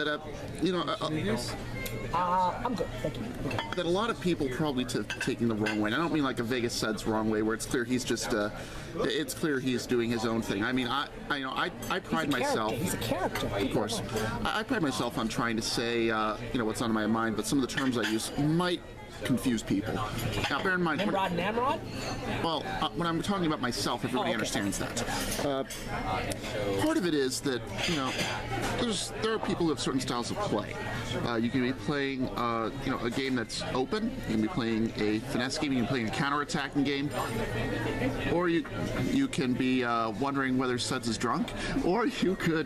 good. Thank you. Okay. That a lot of people probably taking the wrong way. And I don't mean like a Vegas Suds wrong way, where it's clear he's just. It's clear he's doing his own thing. I mean, I pride myself. He's a character. Of course, I pride myself on trying to say what's on my mind, but some of the terms I use might confuse people. Now, bear in mind. Nimrod and Amrod? Well, when I'm talking about myself, everybody understands that. Part of it is that there are people who have certain styles of play. You can be playing a game that's open. You can be playing a finesse game. You can be playing a counterattacking game, or you can be wondering whether Suds is drunk, or you could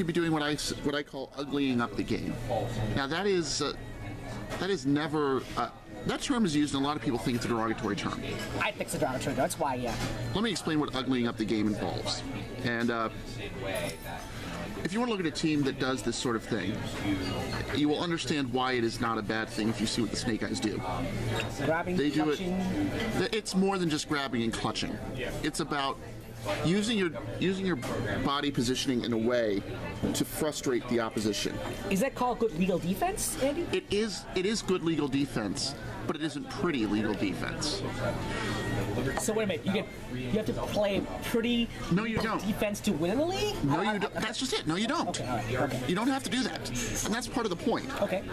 be doing what I call uglying up the game. Now that is never. That term is used, and a lot of people think it's a derogatory term. I think it's a derogatory. That's why, yeah. Let me explain what uglying up the game involves. And if you want to look at a team that does this sort of thing, you will understand why it is not a bad thing if you see what the Snake Eyes do. Grabbing, they do clutching. It's more than just grabbing and clutching. It's about using your body positioning in a way to frustrate the opposition. Is that called good legal defense, Andy? It is good legal defense, but it isn't pretty legal defense. So wait a minute, you have to play pretty defense to win the league? No, you don't. That's just it. No, you don't. Okay. You don't have to do that, and that's part of the point. Okay.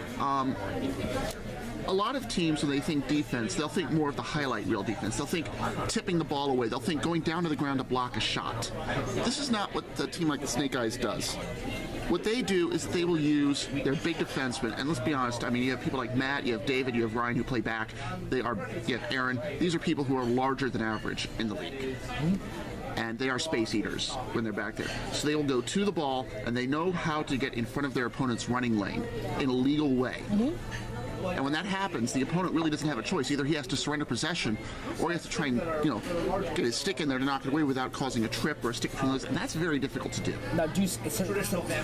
a lot of teams, when they think defense, they'll think more of the highlight reel defense. They'll think tipping the ball away. They'll think going down to the ground to block a shot. This is not what the team like the Snake Eyes does. What they do is they will use their big defensemen, and let's be honest, I mean, you have people like Matt, you have David, you have Ryan who play back, you have Aaron. These are people who are larger than average in the league. And they are space eaters when they're back there. So they will go to the ball, and they know how to get in front of their opponent's running lane in a legal way. And when that happens, the opponent really doesn't have a choice. Either he has to surrender possession, or he has to try and, get his stick in there to knock it away without causing a trip or a stick between those. And that's very difficult to do. Now, is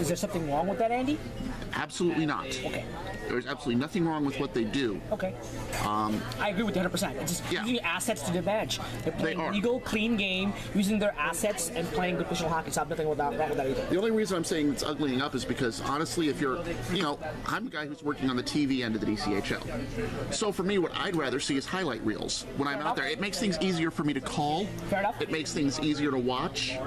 there something wrong with that, Andy? Absolutely not. Okay. There's absolutely nothing wrong with what they do. Okay. I agree with you 100%. It's just using assets to their advantage. They're playing legal, clean game, using their assets and playing good official hockey. So I have nothing wrong with that either. The only reason I'm saying it's uglying up is because, honestly, if you're, I'm a guy who's working on the TV end of the DCHL. So for me, what I'd rather see is highlight reels when I'm out there. It makes things easier for me to call. Fair enough. It makes things easier to watch,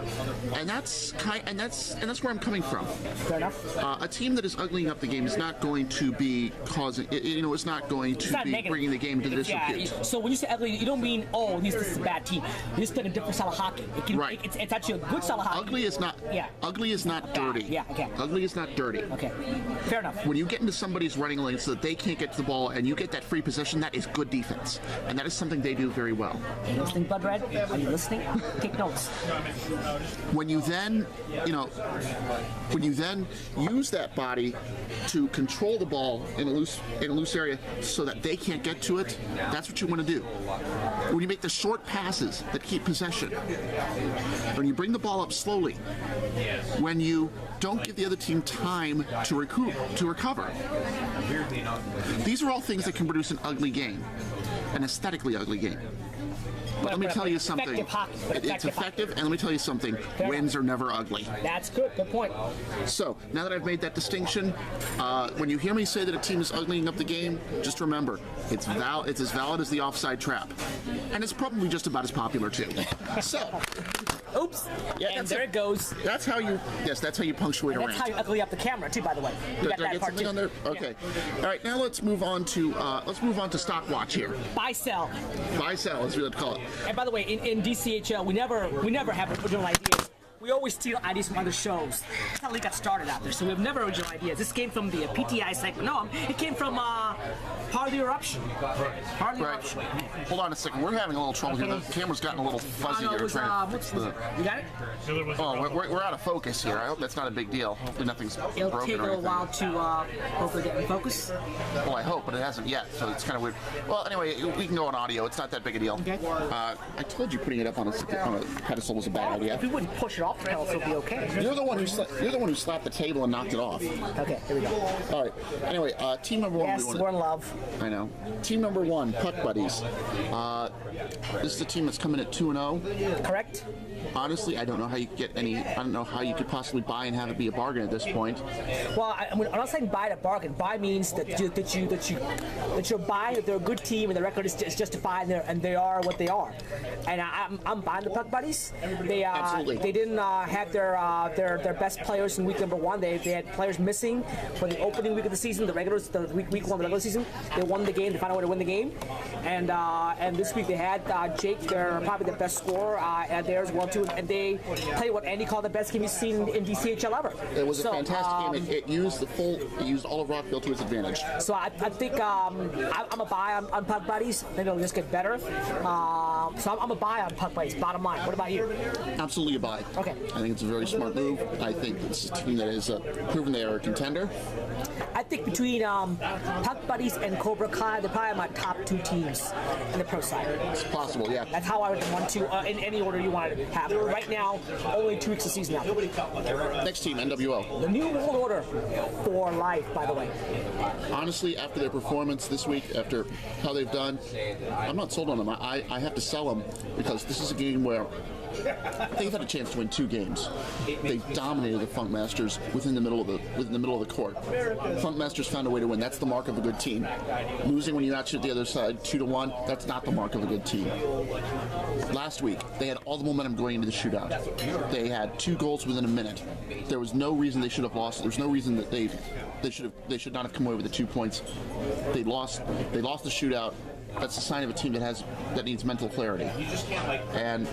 and that's where I'm coming from. Fair enough. A team that is uglying up the game is not going to be causing. It's not going to be bringing the game to disrepute. So when you say ugly, you don't mean this is a bad team. You're just playing a different style of hockey. Right. It's actually a good style of hockey. Ugly is not. Yeah. Ugly is not dirty. Yeah. Okay. Ugly is not dirty. Okay. Fair enough. When you get into somebody's running lane so that they can't get to the ball and you get that free possession, that is good defense, and that is something they do very well. Are you listening, Bud Red? Are you listening? Take notes. When you then, use that body to control the ball in a loose area so that they can't get to it, that's what you want to do. When you make the short passes that keep possession, when you bring the ball up slowly, when you don't give the other team time to recover. These are all things that can produce an ugly game, an aesthetically ugly game. But let me tell you something. It's effective, and let me tell you something. Wins are never ugly. That's good. Good point. So, now that I've made that distinction, when you hear me say that a team is uglying up the game, just remember, it's as valid as the offside trap. And it's probably just about as popular, too. So... Oops. Yeah, and there it goes. That's how you punctuate a rant. That's how you ugly up the camera, too, by the way. Did I get something on there? Okay. Yeah. All right, now let's move on to stock watch here. Buy sell. Buy sell is what we call it. And by the way, in DCHL, we never have original ideas. We always steal ideas from other shows. That's how we got started out there. So we have never original ideas. This came from the PTI segment. No, it came from part of the eruption. Part of the eruption. Hold on a second. We're having a little trouble here. The camera's gotten a little fuzzy here. You got it? Oh, we're out of focus here. I hope that's not a big deal. Hopefully nothing's broken or anything. It'll take a little while to hopefully get in focus. Well, I hope, but it hasn't yet, so it's kind of weird. Well, anyway, we can go on audio. It's not that big a deal. Okay. I told you putting it up on a pedestal was a bad idea. If we wouldn't push it off the pedestal, it'll be okay. You're the one who slapped the table and knocked it off. Okay, here we go. All right. Anyway, team number one. Yes, we're in love. I know. Team number one, Puck Buddies. This is the team that's coming at 2-0. Correct. Honestly, I don't know how you get any. I don't know how you could possibly buy and have it be a bargain at this point. Well, I'm not saying buy at a bargain. Buy means that you're buying that they're a good team and the record is justified and they are what they are. And I'm buying the Puck Buddies. They didn't have their best players in week number one. They had players missing for the opening week of the season, week one of the regular season. They won the game. They found a way to win the game. And this week they had Jake, they're probably the best scorer, and theirs well too. And they played what Andy called the best game he's seen in DCHL ever. It was a fantastic game. It used all of Rockville to its advantage. So I think I'm a buy on Puck Buddies. Maybe it'll just get better. So I'm a buy on Puck Buddies. Bottom line. What about you? Absolutely a buy. Okay. I think it's a very smart move. I think it's a team that has proven they are a contender. I think between Puck Buddies and Cobra Kai, they're probably my top two teams in the pro side. It's possible, yeah. That's how I would want to, in any order you want to have. Right now, only 2 weeks of season now. Next team, NWO. The New World Order for life, by the way. Honestly, after their performance this week, after how they've done, I'm not sold on them. I have to sell them because this is a game where they've had a chance to win 2 games. They dominated the Funkmasters within the middle of the court. Funkmasters found a way to win. That's the mark of a good team. Losing when you actually at the other side 2-1, that's not the mark of a good team. Last week, they had all the momentum going into the shootout. They had 2 goals within a minute. There was no reason they should have lost. There's no reason that they should not have come away with the 2 points. They lost the shootout. That's a sign of a team that needs mental clarity. And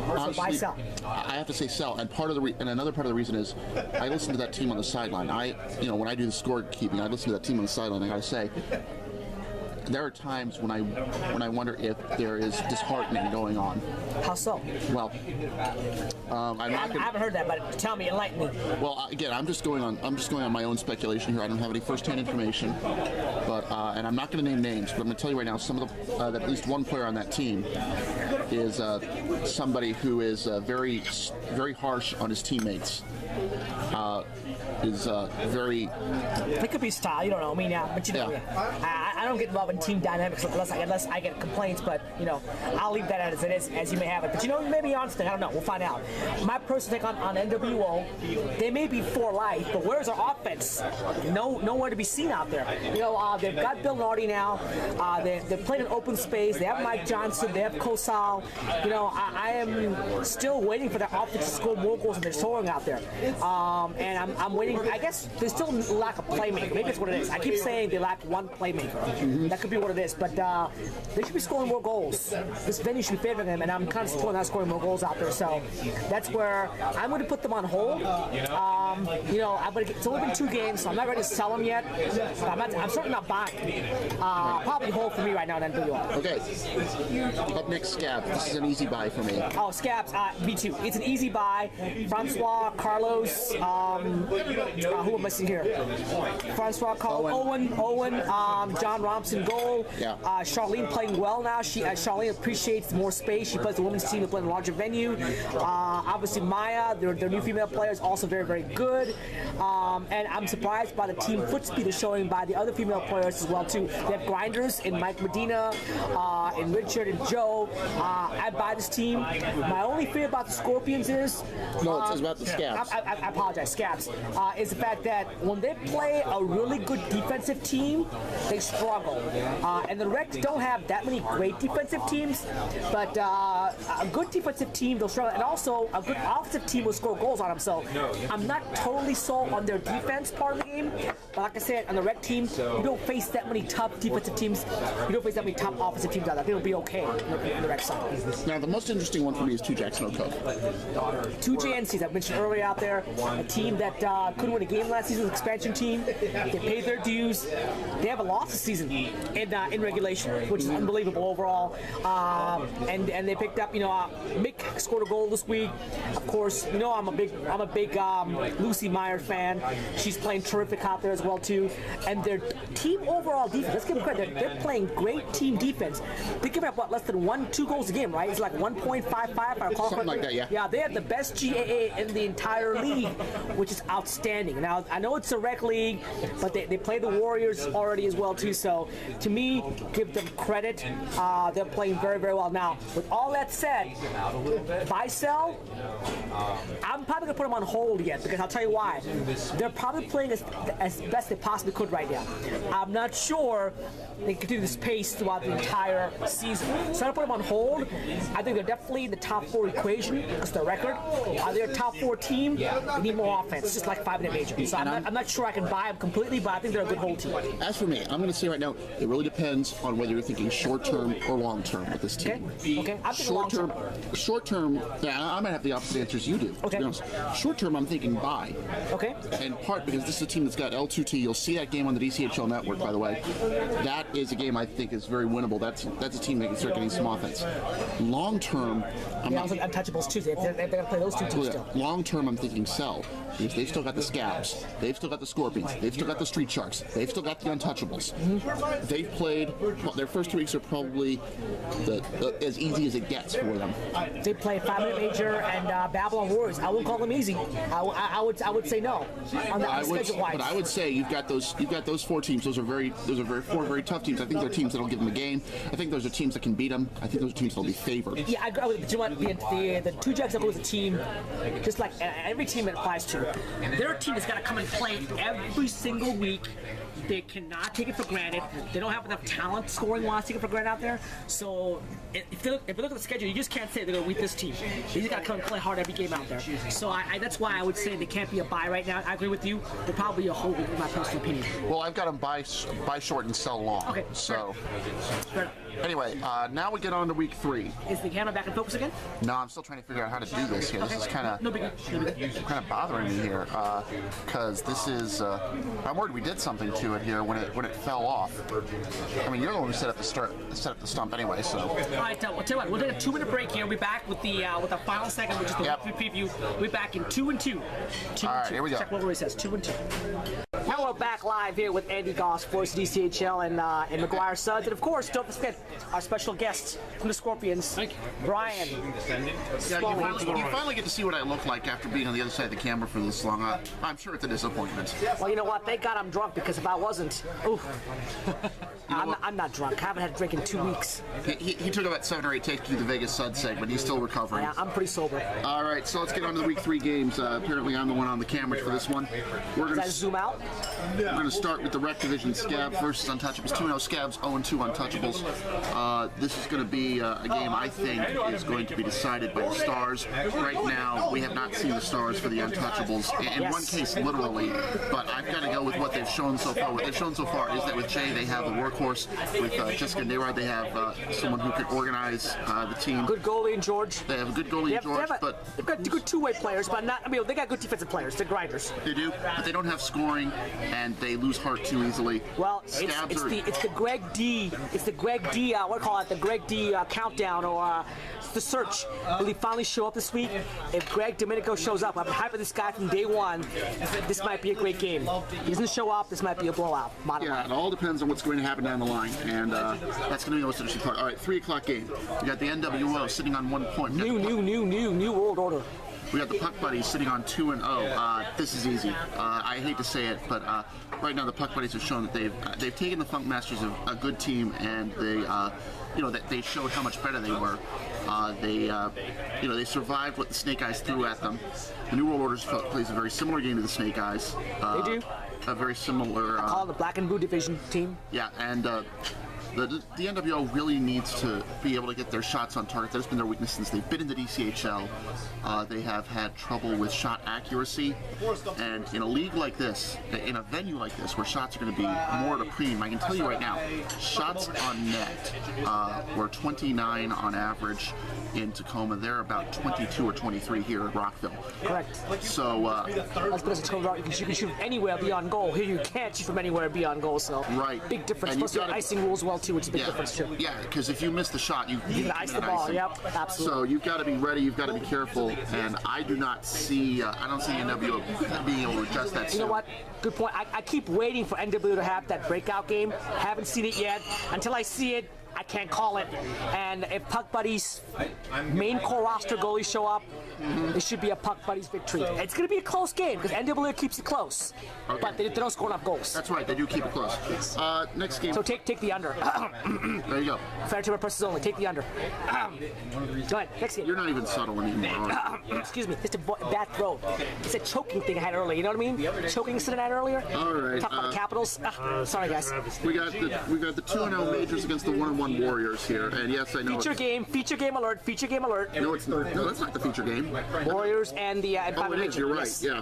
honestly, I have to say sell. And another part of the reason is I listen to that team on the sideline. When I do the scorekeeping, I listen to that team on the sideline. I got to say, there are times when I wonder if there is disheartening going on. How so? Well, I haven't heard that, but tell me, enlighten me. Well, again, I'm just going on my own speculation here. I don't have any first-hand information, but and I'm not going to name names, but I'm going to tell you right now, some of that at least one player on that team is somebody who is very, very harsh on his teammates. Is very. It could be style. You don't know me now, but I don't get involved in team dynamics unless I get complaints. But I'll leave that as it is, as you may have it. But you may be honest. I don't know. We'll find out. My personal take on NWO, they may be for life, but where's our offense? Nowhere to be seen out there. They've got Bill Nardi now. They're playing in open space. They have Mike Johnson. They have Kosal. I am still waiting for that offense to score more goals than they're scoring out there. And I'm waiting. I guess they still lack a playmaker. Maybe that's what it is. I keep saying they lack one playmaker. That could be what it is. But they should be scoring more goals. This venue should be favoring them, and I'm kind of supporting not scoring more goals out there. So that's where I'm going to put them on hold. It's only been 2 games, so I'm not ready to sell them yet. I'm certainly not buying. Probably hold for me right now in NWO. Okay. Up next, Scab. This is an easy buy for me. Oh, Scabs. Me too. It's an easy buy. Francois, Carlos. Who am I seeing here? Francois, Owen, John Robson, goal. Yeah. Charlene playing well now. Charlene appreciates more space. She plays the women's team to play in a larger venue. Obviously, Maya, their new female player, is also very, very good. And I'm surprised by the team foot speed is showing by the other female players as well too. They have grinders in Mike Medina, in Richard and Joe. I buy this team. My only fear about the Scorpions is it's about the Scabs. I apologize, Scabs. Is the fact that when they play a really good defensive team, they struggle. And the Rex don't have that many great defensive teams, but a good defensive team, they'll struggle. And also, a good offensive team will score goals on them. So I'm not totally sold on their defense part of the game. But like I said, on the Rex team, you don't face that many tough defensive teams. You don't face that many top offensive teams out there. I think it'll be okay on the Rex side. Now, the most interesting one for me is 2 Jackson O'Coke. 2 JNCs, I've mentioned earlier out there, a team that couldn't win a game last season, an expansion team. They paid their dues. They have a loss this season in regulation, which is unbelievable overall. And they picked up, Mick scored a goal this week. Of course, I'm a big Lucy Meyer fan. She's playing terrific out there as well too. And their team overall defense, let's give them credit. They're playing great team defense. They give up less than 1-2 goals a game, right? It's like 1.55. Something like that, yeah. Yeah, they have the best GAA in the entire league, which is outstanding. Now, I know it's a rec league, but they play the Warriors already as well too. So to me, give them credit. They're playing very, very well. Now, with all that said, buy sell, I'm probably gonna put them on hold yet because I'll tell you why. They're probably playing as best they possibly could right now. I'm not sure they can continue this pace throughout the entire season. So I'm gonna put them on hold. I think they're definitely in the top 4 equation because their record. Are they a top 4 team? They need more offense, just like 5-minute major. So I'm not sure I can buy them completely, but I think they're a good whole team. As for me, I'm going to say right now, it really depends on whether you're thinking short-term or long-term with this team. Okay. I'm thinking long-term. Short-term, yeah, I might have the opposite answers you do. Okay. To be honest. Short-term, I'm thinking buy. Okay. In part because this is a team that's got L2T. You'll see that game on the DCHL network, by the way. That is a game I think is very winnable. That's a team that can start getting some offense. Long-term, also Untouchables too. They're going to play those 2 teams still. Long-term, I'm thinking sell because they've still got the Scabs, they've still got the Scorpions, they've still got the Street Sharks, they've still got the Untouchables. they've played, their first 2 weeks are probably as easy as it gets for them. They play 5-minute major and Babylon Warriors. I wouldn't call them easy. I would say no on the schedule-wise. But I would say you've got those 4 teams. Those are four very tough teams. I think they're teams that'll give them a game. I think those are teams that can beat them. I think those are teams that'll be favored. Yeah, I agree with you. The Two Jacks is a team, just like every team it applies to. They're a team that's got to come and play every single week. They cannot take it for granted. They don't have enough talent scoring-wise to take it for granted out there. So if you look at the schedule, you just can't say they're going to beat this team. They just got to come and play hard every game out there. So that's why I would say they can't be a buy right now. I agree with you. They're probably a hold, in my personal opinion. Well, I've got them buy short and sell long. Okay. So fair enough. Anyway, now we get on to week 3. Is the camera back in focus again? No, I'm still trying to figure out how to do this here. This is kind of kind of bothering me here because this is. I'm worried we did something to it here when it fell off. I mean, you're the one who set up the stump anyway. So. All right, we'll tell you what. We'll take a 2-minute break here. We'll be back with the final segment, which is the weekly preview. We'll be back in 2 and 2. All right, here we go. Check what Rory says. 2 and 2. Now we're back live here with Andy Goss, voice of DCHL, and McGuire Suggs, and of course, don't forget our special guest from the Scorpions, Brian. Yeah, you finally get to see what I look like after being on the other side of the camera for this long. I'm sure it's a disappointment. Well, you know what? Thank God I'm drunk, because if I wasn't, oof. I'm not drunk. I haven't had a drink in 2 weeks. He took about 7 or 8 takes to do the Vegas Sud segment. He's still recovering. Yeah, I'm pretty sober. All right, so let's get on to the week 3 games. Apparently, I'm the one on the camera for this one. Does that zoom out? We're going to start with the Rec Division Scabs versus Untouchables. 2-0 Scabs, 0-2 Untouchables. This is going to be a game I think is going to be decided by the Stars. Right now, we have not seen the Stars for the Untouchables. In one case, literally, but I've got to go with what they've shown so far. What they've shown so far is that with Jay, they have a workhorse. With Jessica Nayrod, they have someone who can organize the team. Good goalie in George. They have a good goalie in George, but they've got good two-way players, but not. I mean, they got good defensive players. They're grinders. They do, but they don't have scoring, and they lose heart too easily. Well, it's the Greg D. It's the Greg D. What do you call it? The Greg D. Countdown or the search. Will he finally show up this week? If Greg Domenico shows up, I've been hyping this guy from day one. This might be a great game. If he doesn't show up, this might be a blowout. Yeah, it all depends on what's going to happen down the line, and that's going to be the most interesting part. All right, 3 o'clock game. We got the NWO sitting on 1 point. New world order. We got the Puck Buddies sitting on 2-0. This is easy. I hate to say it, but right now the Puck Buddies have shown that they've taken the Funk Masters, a good team, and that they showed how much better they were. They survived what the Snake Eyes threw at them. The New World Order plays a very similar game to the Snake Eyes. They do. A very similar. I call it the Black and Blue Division team. Yeah, and. The NWO really needs to be able to get their shots on target. That's been their weakness since they've been in the DCHL. They have had trouble with shot accuracy. And in a league like this, in a venue like this, where shots are going to be more at a premium, I can tell you right now, shots on net were 29 on average in Tacoma. They're about 22 or 23 here at Rockville. Correct. So that's because Tacoma, you can shoot anywhere beyond goal. Here you can't shoot from anywhere beyond goal. So right. Big difference. Plus the icing rules well too, which is a big difference too. Yeah, because if you miss the shot, you can ice the ball. Yep, absolutely. So you've got to be ready. You've got to be careful. And I do not see. I don't see NWO being able to adjust that. You know what? Good point. I keep waiting for NWO to have that breakout game. Haven't seen it yet. Until I see it, I can't call it. And if Puck Buddies main core roster goalies show up, it should be a Puck Buddies victory. It's going to be a close game because NWO keeps it close, but they don't score enough goals. That's right. They do keep it close. Next game. So take the under. There you go. Fair to persons only. Take the under. Go ahead. Next game. You're not even subtle anymore. Excuse me. Just a bad throw. It's a choking thing I had earlier. You know what I mean? Choking incident I had earlier. All right. Talk about the Capitals. Sorry guys. We got the 2-0 Majors against the 1-1 Warriors here, and yes, I know. Feature game alert. Feature game alert. No, it's not. No, that's not the feature game. Warriors and the it is. You're right. Yes. Yeah.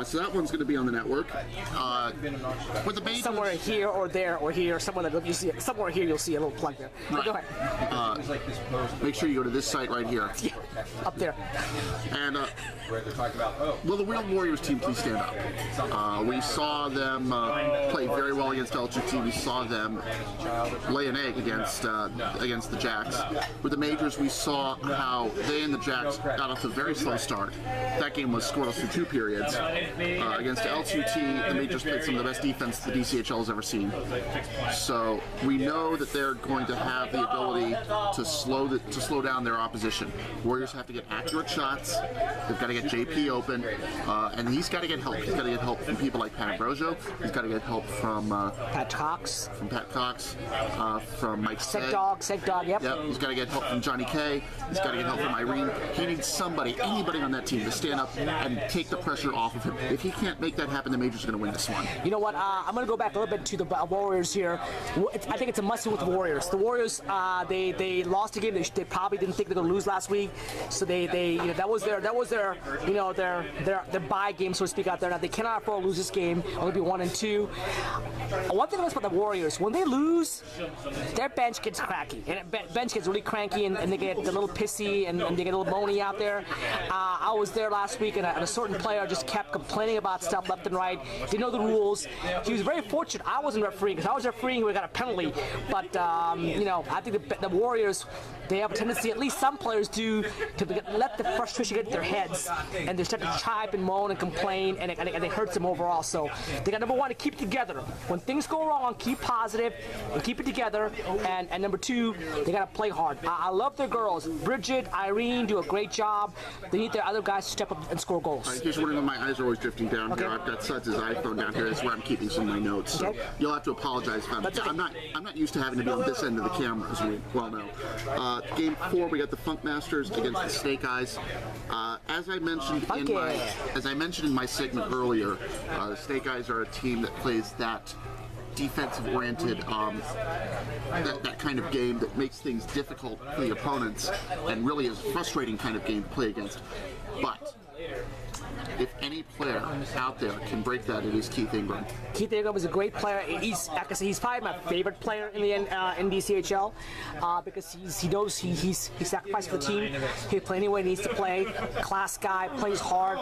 So that one's going to be on the network. With the Majors, somewhere here or there or here, somewhere that you see it. Somewhere here you'll see a little plug there. Right. Go ahead. Make sure you go to this site right here. Yeah, up there. And will the Real Warriors team please stand up? We saw them play very well against LGT. We saw them lay an egg against the Jacks. With the Majors, we saw how they and the Jacks got off to a very slow start. That game was scoreless for 2 periods. against L2T, the Majors played some of the best defense the DCHL has ever seen. So we know that they're going to have the ability to slow down their opposition. Warriors have to get accurate shots. They've got to get JP open, and he's got to get help. He's got to get help from people like Pat Ambrosio. He's got to get help from Pat Cox. From Mike Seg Dog, yep. He's got to get help from Johnny K. He's got to get help from Irene. He needs anybody on that team to stand up and take the pressure off of him. If he can't make that happen, the Majors are going to win this one. You know what? I'm going to go back a little bit to the Warriors here. I think it's a must-win with the Warriors. The Warriors, they lost a game. They probably didn't think they were going to lose last week, so that was their bye game, so to speak, out there. Now they cannot afford to lose this game. Only be 1-2. One thing I noticed about the Warriors, when they lose, their bench gets cracky, and bench gets really cranky, and they get a little pissy, and they get a little moany out there. I was there last week, and a certain player just kept complaining about stuff left and right. Didn't know the rules. He was very fortunate I wasn't refereeing, because I was refereeing, he would have got a penalty. But I think the Warriors, they have a tendency, at least some players do, to let the frustration get to their heads, and they start to chirp and moan and complain, and it hurts them overall. So they got, number one, to keep it together. When things go wrong, keep positive and keep it together. And number two, they got to play hard. I love their girls. Bridget, Irene do a great job. They need their other guys to step up and score goals. In case you're wondering, my eyes are always drifting down here. I've got Suds' iPhone down here. That's where I'm keeping some of my notes. So you'll have to apologize if I'm not used to having to be on this end of the camera, as we well know. Game 4, we got the Funk Masters against the Snake Eyes. As I mentioned in my segment earlier, the Snake Eyes are a team that plays that defensive-oriented, that kind of game that makes things difficult for the opponents, and really is a frustrating kind of game to play against. But if any player out there can break that, it is Keith Ingram. Keith Ingram is a great player. He's probably my favorite player in the in DCHL because he knows he sacrificed for the team. He play any way he needs to play. Class guy, plays hard,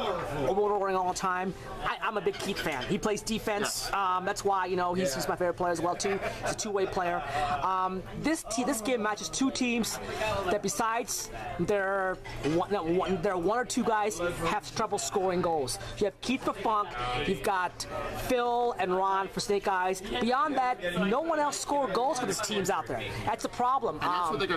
overordering all the time. I'm a big Keith fan. He plays defense. That's why he's my favorite player as well too. He's a two-way player. This game matches two teams that, besides their one or two guys, have trouble scoring goals. You have Keith for Funk, you've got Phil and Ron for Snake Eyes. Beyond that, no one else scored goals for these teams out there. That's the problem. And that's what they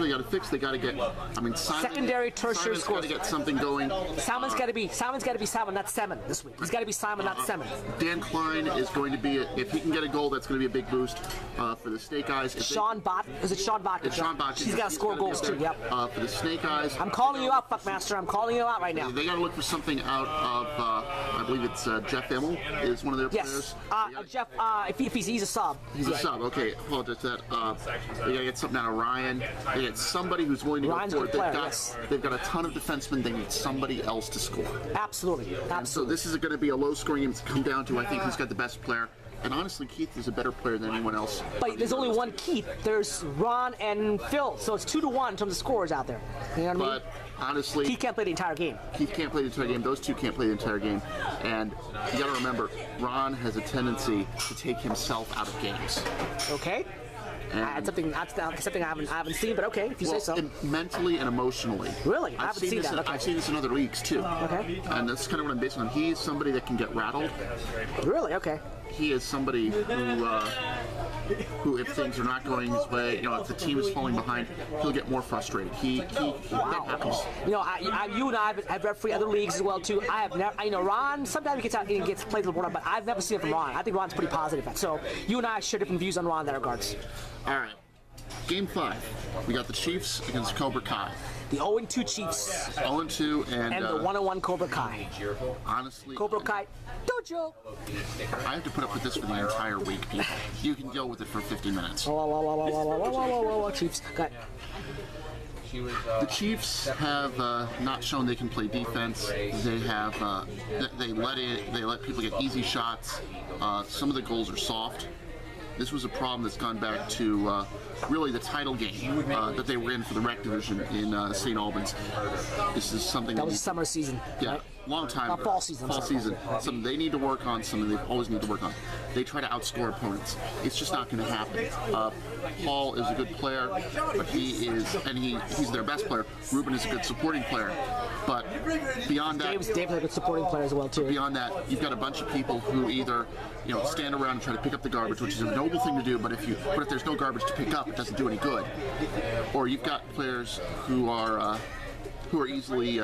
got to fix. They got to get. Simon, secondary, tertiary scores. Got to get something going. Simon's got to be Simon, not Seven this week. He's got to be Simon, not Seven. Dan Klein is going to be, if he can get a goal, that's going to be a big boost for the Snake Eyes. Sean Bot? Is it Sean Bot? It's Sean Bot. He's got to score goals too. Yep. For the Snake Eyes. I'm calling you out, Fuckmaster. I'm calling you out right now. They got to look for something out of. I believe it's Jeff Immel is one of their players. Jeff. If he's a sub. He's a sub. Okay, apologize for that. They got to get something out of Ryan. They get somebody who's willing to Ryan's go for it. They've got a ton of defensemen. They need somebody else to score. Absolutely. And so this is going to be a low-scoring game. It's come down to, I think, who's got the best player. And honestly, Keith is a better player than anyone else. But there's only one Keith. There's Ron and Phil. So it's 2-1 in terms of scores out there. You know what I mean? Honestly, Keith can't play the entire game. Keith can't play the entire game. Those two can't play the entire game. And you got to remember, Ron has a tendency to take himself out of games. Okay. That's something I haven't seen, but okay, if you say so. Mentally and emotionally. Really? I haven't seen that. Okay. I've seen this in other leagues too. Okay. And that's kind of what I'm basing on. He's somebody that can get rattled. Really? Okay. He is somebody who, if things are not going his way, if the team is falling behind, he'll get more frustrated. That happens. You and I have refereed other leagues as well too. I have never. Ron sometimes he gets out and gets played a little more, but I've never seen it from Ron. I think Ron's pretty positive. So you and I share different views on Ron in that regards. All right. Game 5. We got the Chiefs against Cobra Kai. The 0-2 Chiefs. 0-2 and the 1-1 Cobra Kai. Honestly, Cobra Kai Dojo. I have to put up with this for the entire week, people. You can deal with it for 50 minutes. Chiefs. Got The Chiefs have not shown they can play defense. They have they let people get easy shots. Some of the goals are soft. This was a problem that's gone back to really the title game that they were in for the rec division in St. Albans. This is something That was summer season. yeah, Right? long time. Fall season. Fall season. Something they need to work on. Something they always need to work on. They try to outscore opponents. It's just not going to happen. Paul is a good player, but he's their best player. Ruben is a good supporting player, but beyond that, Dave's a good supporting player as well too. beyond that, you've got a bunch of people who either stand around and try to pick up the garbage, which is a noble thing to do, but if there's no garbage to pick up, it doesn't do any good. Or you've got players who are easily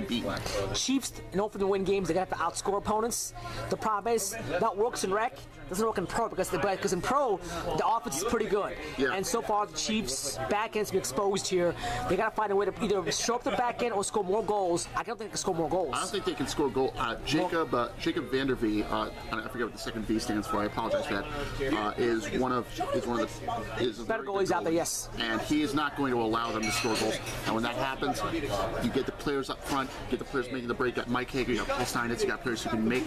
beaten. Chiefs, in order to win games, they have to outscore opponents. The problem is that works in rec, doesn't work in pro because in pro the offense is pretty good. Yeah. And so far the Chiefs' back end's been exposed here. They got to find a way to either show up the back end or score more goals. I don't think they can score more goals. I don't think they can score goal. Jacob Vandervee, I forget what the second V stands for. I apologize for that. Is one of the Better goalies out there, yes. And he is not going to allow them to score goals. And when that happens, you get the players up front, get the players making the break. You got Mike Hager, you got Paul Steinitz, you got players who can make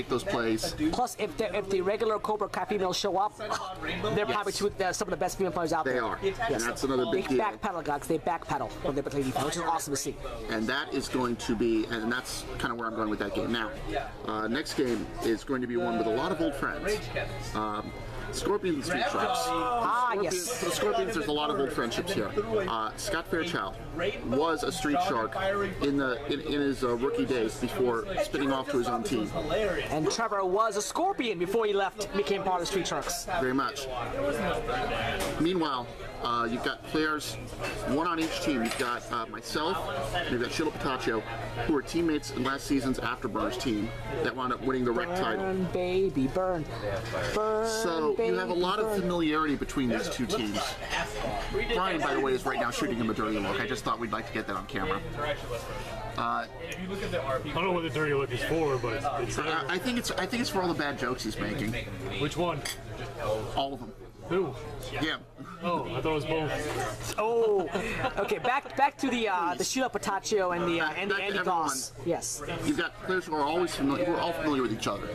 those plays. Plus, if the regular Cobra Kai females show up, they're probably some of the best female players out They there. are. And that's another big They deal. backpedal, guys. They backpedal when they play defense, which is awesome to see. And that is going to be, and that's kind of where I'm going with that game. Now, next game is going to be one with a lot of old friends. Scorpions and Street Sharks. Yes. For the Scorpions, there's a lot of old friendships here. Scott Fairchild was a Street Shark in his rookie days before spinning off to his own team. And Trevor was a Scorpion before he left, became part of the Street Sharks. Very much. Meanwhile, you've got players, one on each team. You've got myself, and you've got Sheila Pataccio, who were teammates in last season's Afterburner's team that wound up winning the rec title. Burn, baby, burn. Burn, So baby, you have a lot of burn. familiarity between these two teams. Brian, by the way, is right now shooting him a dirty look. I just thought we'd like to get that on camera. I don't know what the dirty look is for, but it's there. I think it's for all the bad jokes he's making. Which one? All of them. Who? Yeah. Oh, I thought it was both. Oh, okay. Back to the Sheila Pataccio and the Back to Andy Goss. Yes. You've got players who are always familiar, who are all familiar with each other.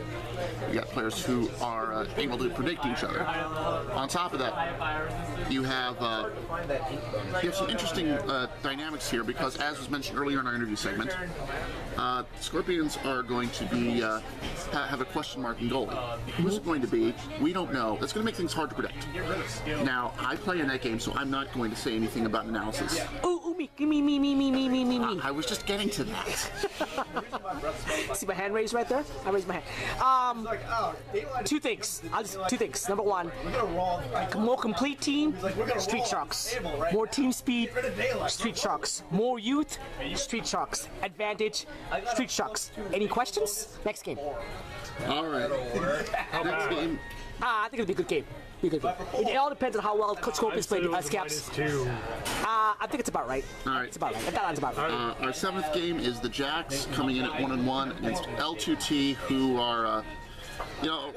You got players who are able to predict each other. On top of that, you have some interesting dynamics here because, as was mentioned earlier in our interview segment, Scorpions are going to be have a question mark in goalie. Who's it going to be? We don't know. That's going to make things hard to predict. Now, I play in that game, so I'm not going to say anything about analysis. Ooh, me. I was just getting to that. See my hand raised right there? I raised my hand. Two things. Number one, more complete team, Street Sharks. More team speed, Street Sharks. More youth, Street Sharks. Advantage, Street Sharks. Any questions? Next game. All right. Next game. I think it'll be a good game. It all depends on how well Scorpions play Scaps. -2. I think it's about right. All right. It's about right. That line's about right. Our seventh game is the Jacks coming in at 1-1 against L2T, who are,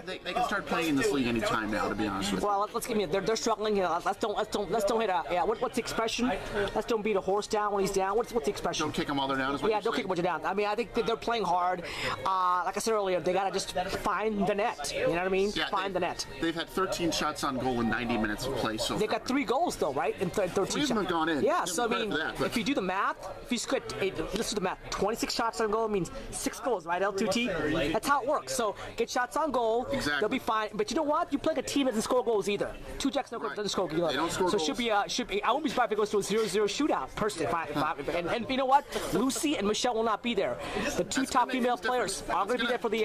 they can start playing in this league anytime now. To be honest with you. Well, let's give me. They're struggling here. Let's don't hit a. Yeah. What's the expression? Let's don't beat a horse down when he's down. What's the expression? Don't kick them while they're down. Is what Yeah, you're don't kick saying? them when you're down. I mean, I think that they're playing hard. Like I said earlier, they gotta just find the net. You know what I mean? Yeah, Find the net. They've had 13 shots on goal in 90 minutes of play so They far. got 3 goals though, right? In 13 Three of them shots. have gone in. Yeah, Give so I them mean, credit for that, but- if you do the math, if you score, let's do the math. 26 shots on goal means 6 goals, right? L2T. That's how it works. So get shots on goal. Exactly. They'll be fine. But you know what? You play a team that doesn't score goals either. 2 Jacks no goals Right. doesn't score goals. They don't score so goals. should be. I won't be surprised if it goes to a 0-0 shootout. Personally, and you know what? Lucy and Michelle will not be there. The 2 That's top gonna make female things players different. are going to be there for the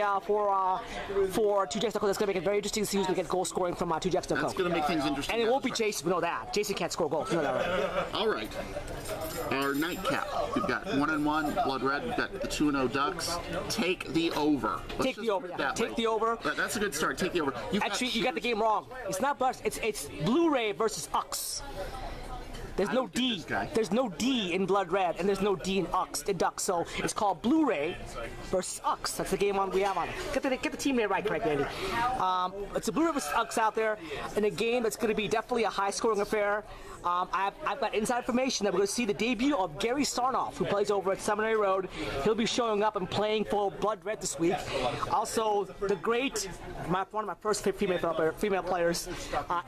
for 2 Jacks no goals. That's going to make it very interesting to see who's going to get goal scoring from 2 Jacks no That's goals. going to make things interesting. And it won't be That's right. Jason. We know that. Jason can't score goals. We know that right? All right. Our nightcap. We've got 1-1 Blood Red. We've got the 2-0 Ducks. Take the over. Let's Take just the over, put it yeah. that Take way. the over. That's a good start. Take the over. Actually, you got the game wrong. It's not Bucks. It's Blu-ray versus Ux. There's I no don't get D. this guy. There's no D in Blood Red, and there's no D in Ducks. So it's called Blu-ray versus Ux. That's the game we have on it. Get the team name right, correct, Andy. It's a Blu-ray versus Ux out there in a game that's going to be definitely a high-scoring affair. I've got inside information that we're going to see the debut of Gary Sarnoff, who plays over at Seminary Road. He'll be showing up and playing for Blood Red this week. Also, the great, one of my first female players,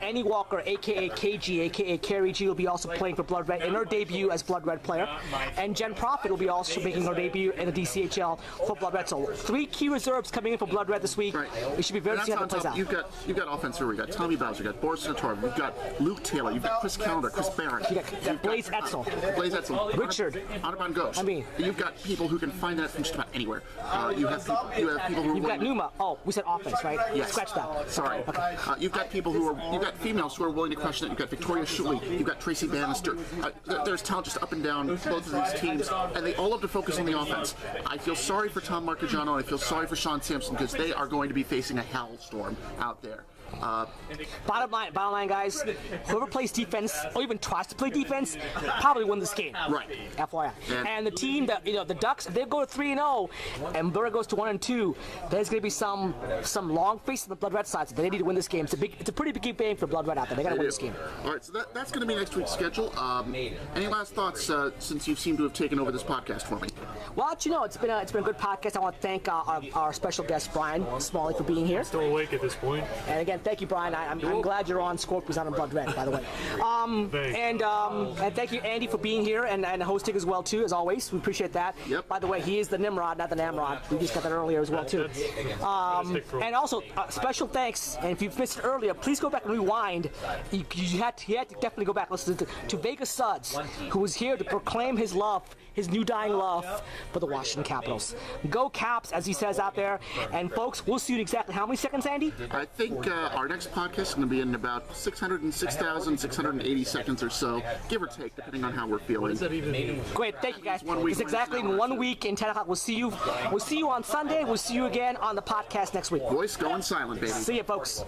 Annie Walker, a.k.a. KG, a.k.a. Carrie G, will be also playing for Blood Red in her debut as Blood Red player. And Jen Profit will be also making her debut in the DCHL for Blood Red. So 3 key reserves coming in for Blood Red this week. Right. We should be very see how that plays out. You've got offense here. We've got Tommy Bowser, you've got Boris Satorov, you've got Luke Taylor, you've got Chris Callender, Chris Barron. You got Blaze Etzel. Blaze Etzel. Richard. Audubon Ghost. I mean, you've got people who can find that from just about anywhere. You have people who you've got Numa. Oh, we said offense, right? Yes. Scratch that. Sorry. Okay. You've got people you've got females who are willing to question it. You've got Victoria Shuley. You've got Tracy Bannister. There's talent just up and down both of these teams, and they all have to focus on the offense. I feel sorry for Tom Marcagiano, and I feel sorry for Sean Sampson because they are going to be facing a hellstorm out there. Bottom line, guys, whoever plays defense or even tries to play defense probably win this game. Right. FYI. And the team that the Ducks, if they go to 3-0 and Burr goes to 1-2, there's going to be some long face on the Blood Red side. So they need to win this game. It's a pretty big game for Blood Red out there. They got to win this game. All right, so that's going to be next week's schedule. Any last thoughts since you seem to have taken over this podcast for me? Well, it's been a good podcast. I want to thank our special guest Brian Smalley for being here. Still awake at this point. And again, thank you, Brian. I'm glad you're on Scorpions on Blood Red, by the way. And thank you, Andy, for being here and hosting as well too, as always. We appreciate that. Yep. By the way, he is the Nimrod, not the Namrod. We just got that earlier as well too. And also, special thanks. And if you missed it earlier, please go back and rewind. You had to definitely go back and listen to Vegas Suds, who was here to proclaim his love, his new dying love for the Washington Capitals. Go Caps, as he says out there. And folks, we'll see you in exactly how many seconds, Andy? I think our next podcast is going to be in about 606,680 seconds or so, give or take, depending on how we're feeling. What does that even mean? Great, thank you, guys. 1 week. It's exactly in 1 week in 10 o'clock. We'll see you on Sunday. We'll see you again on the podcast next week. Voice going silent, baby. See you, folks.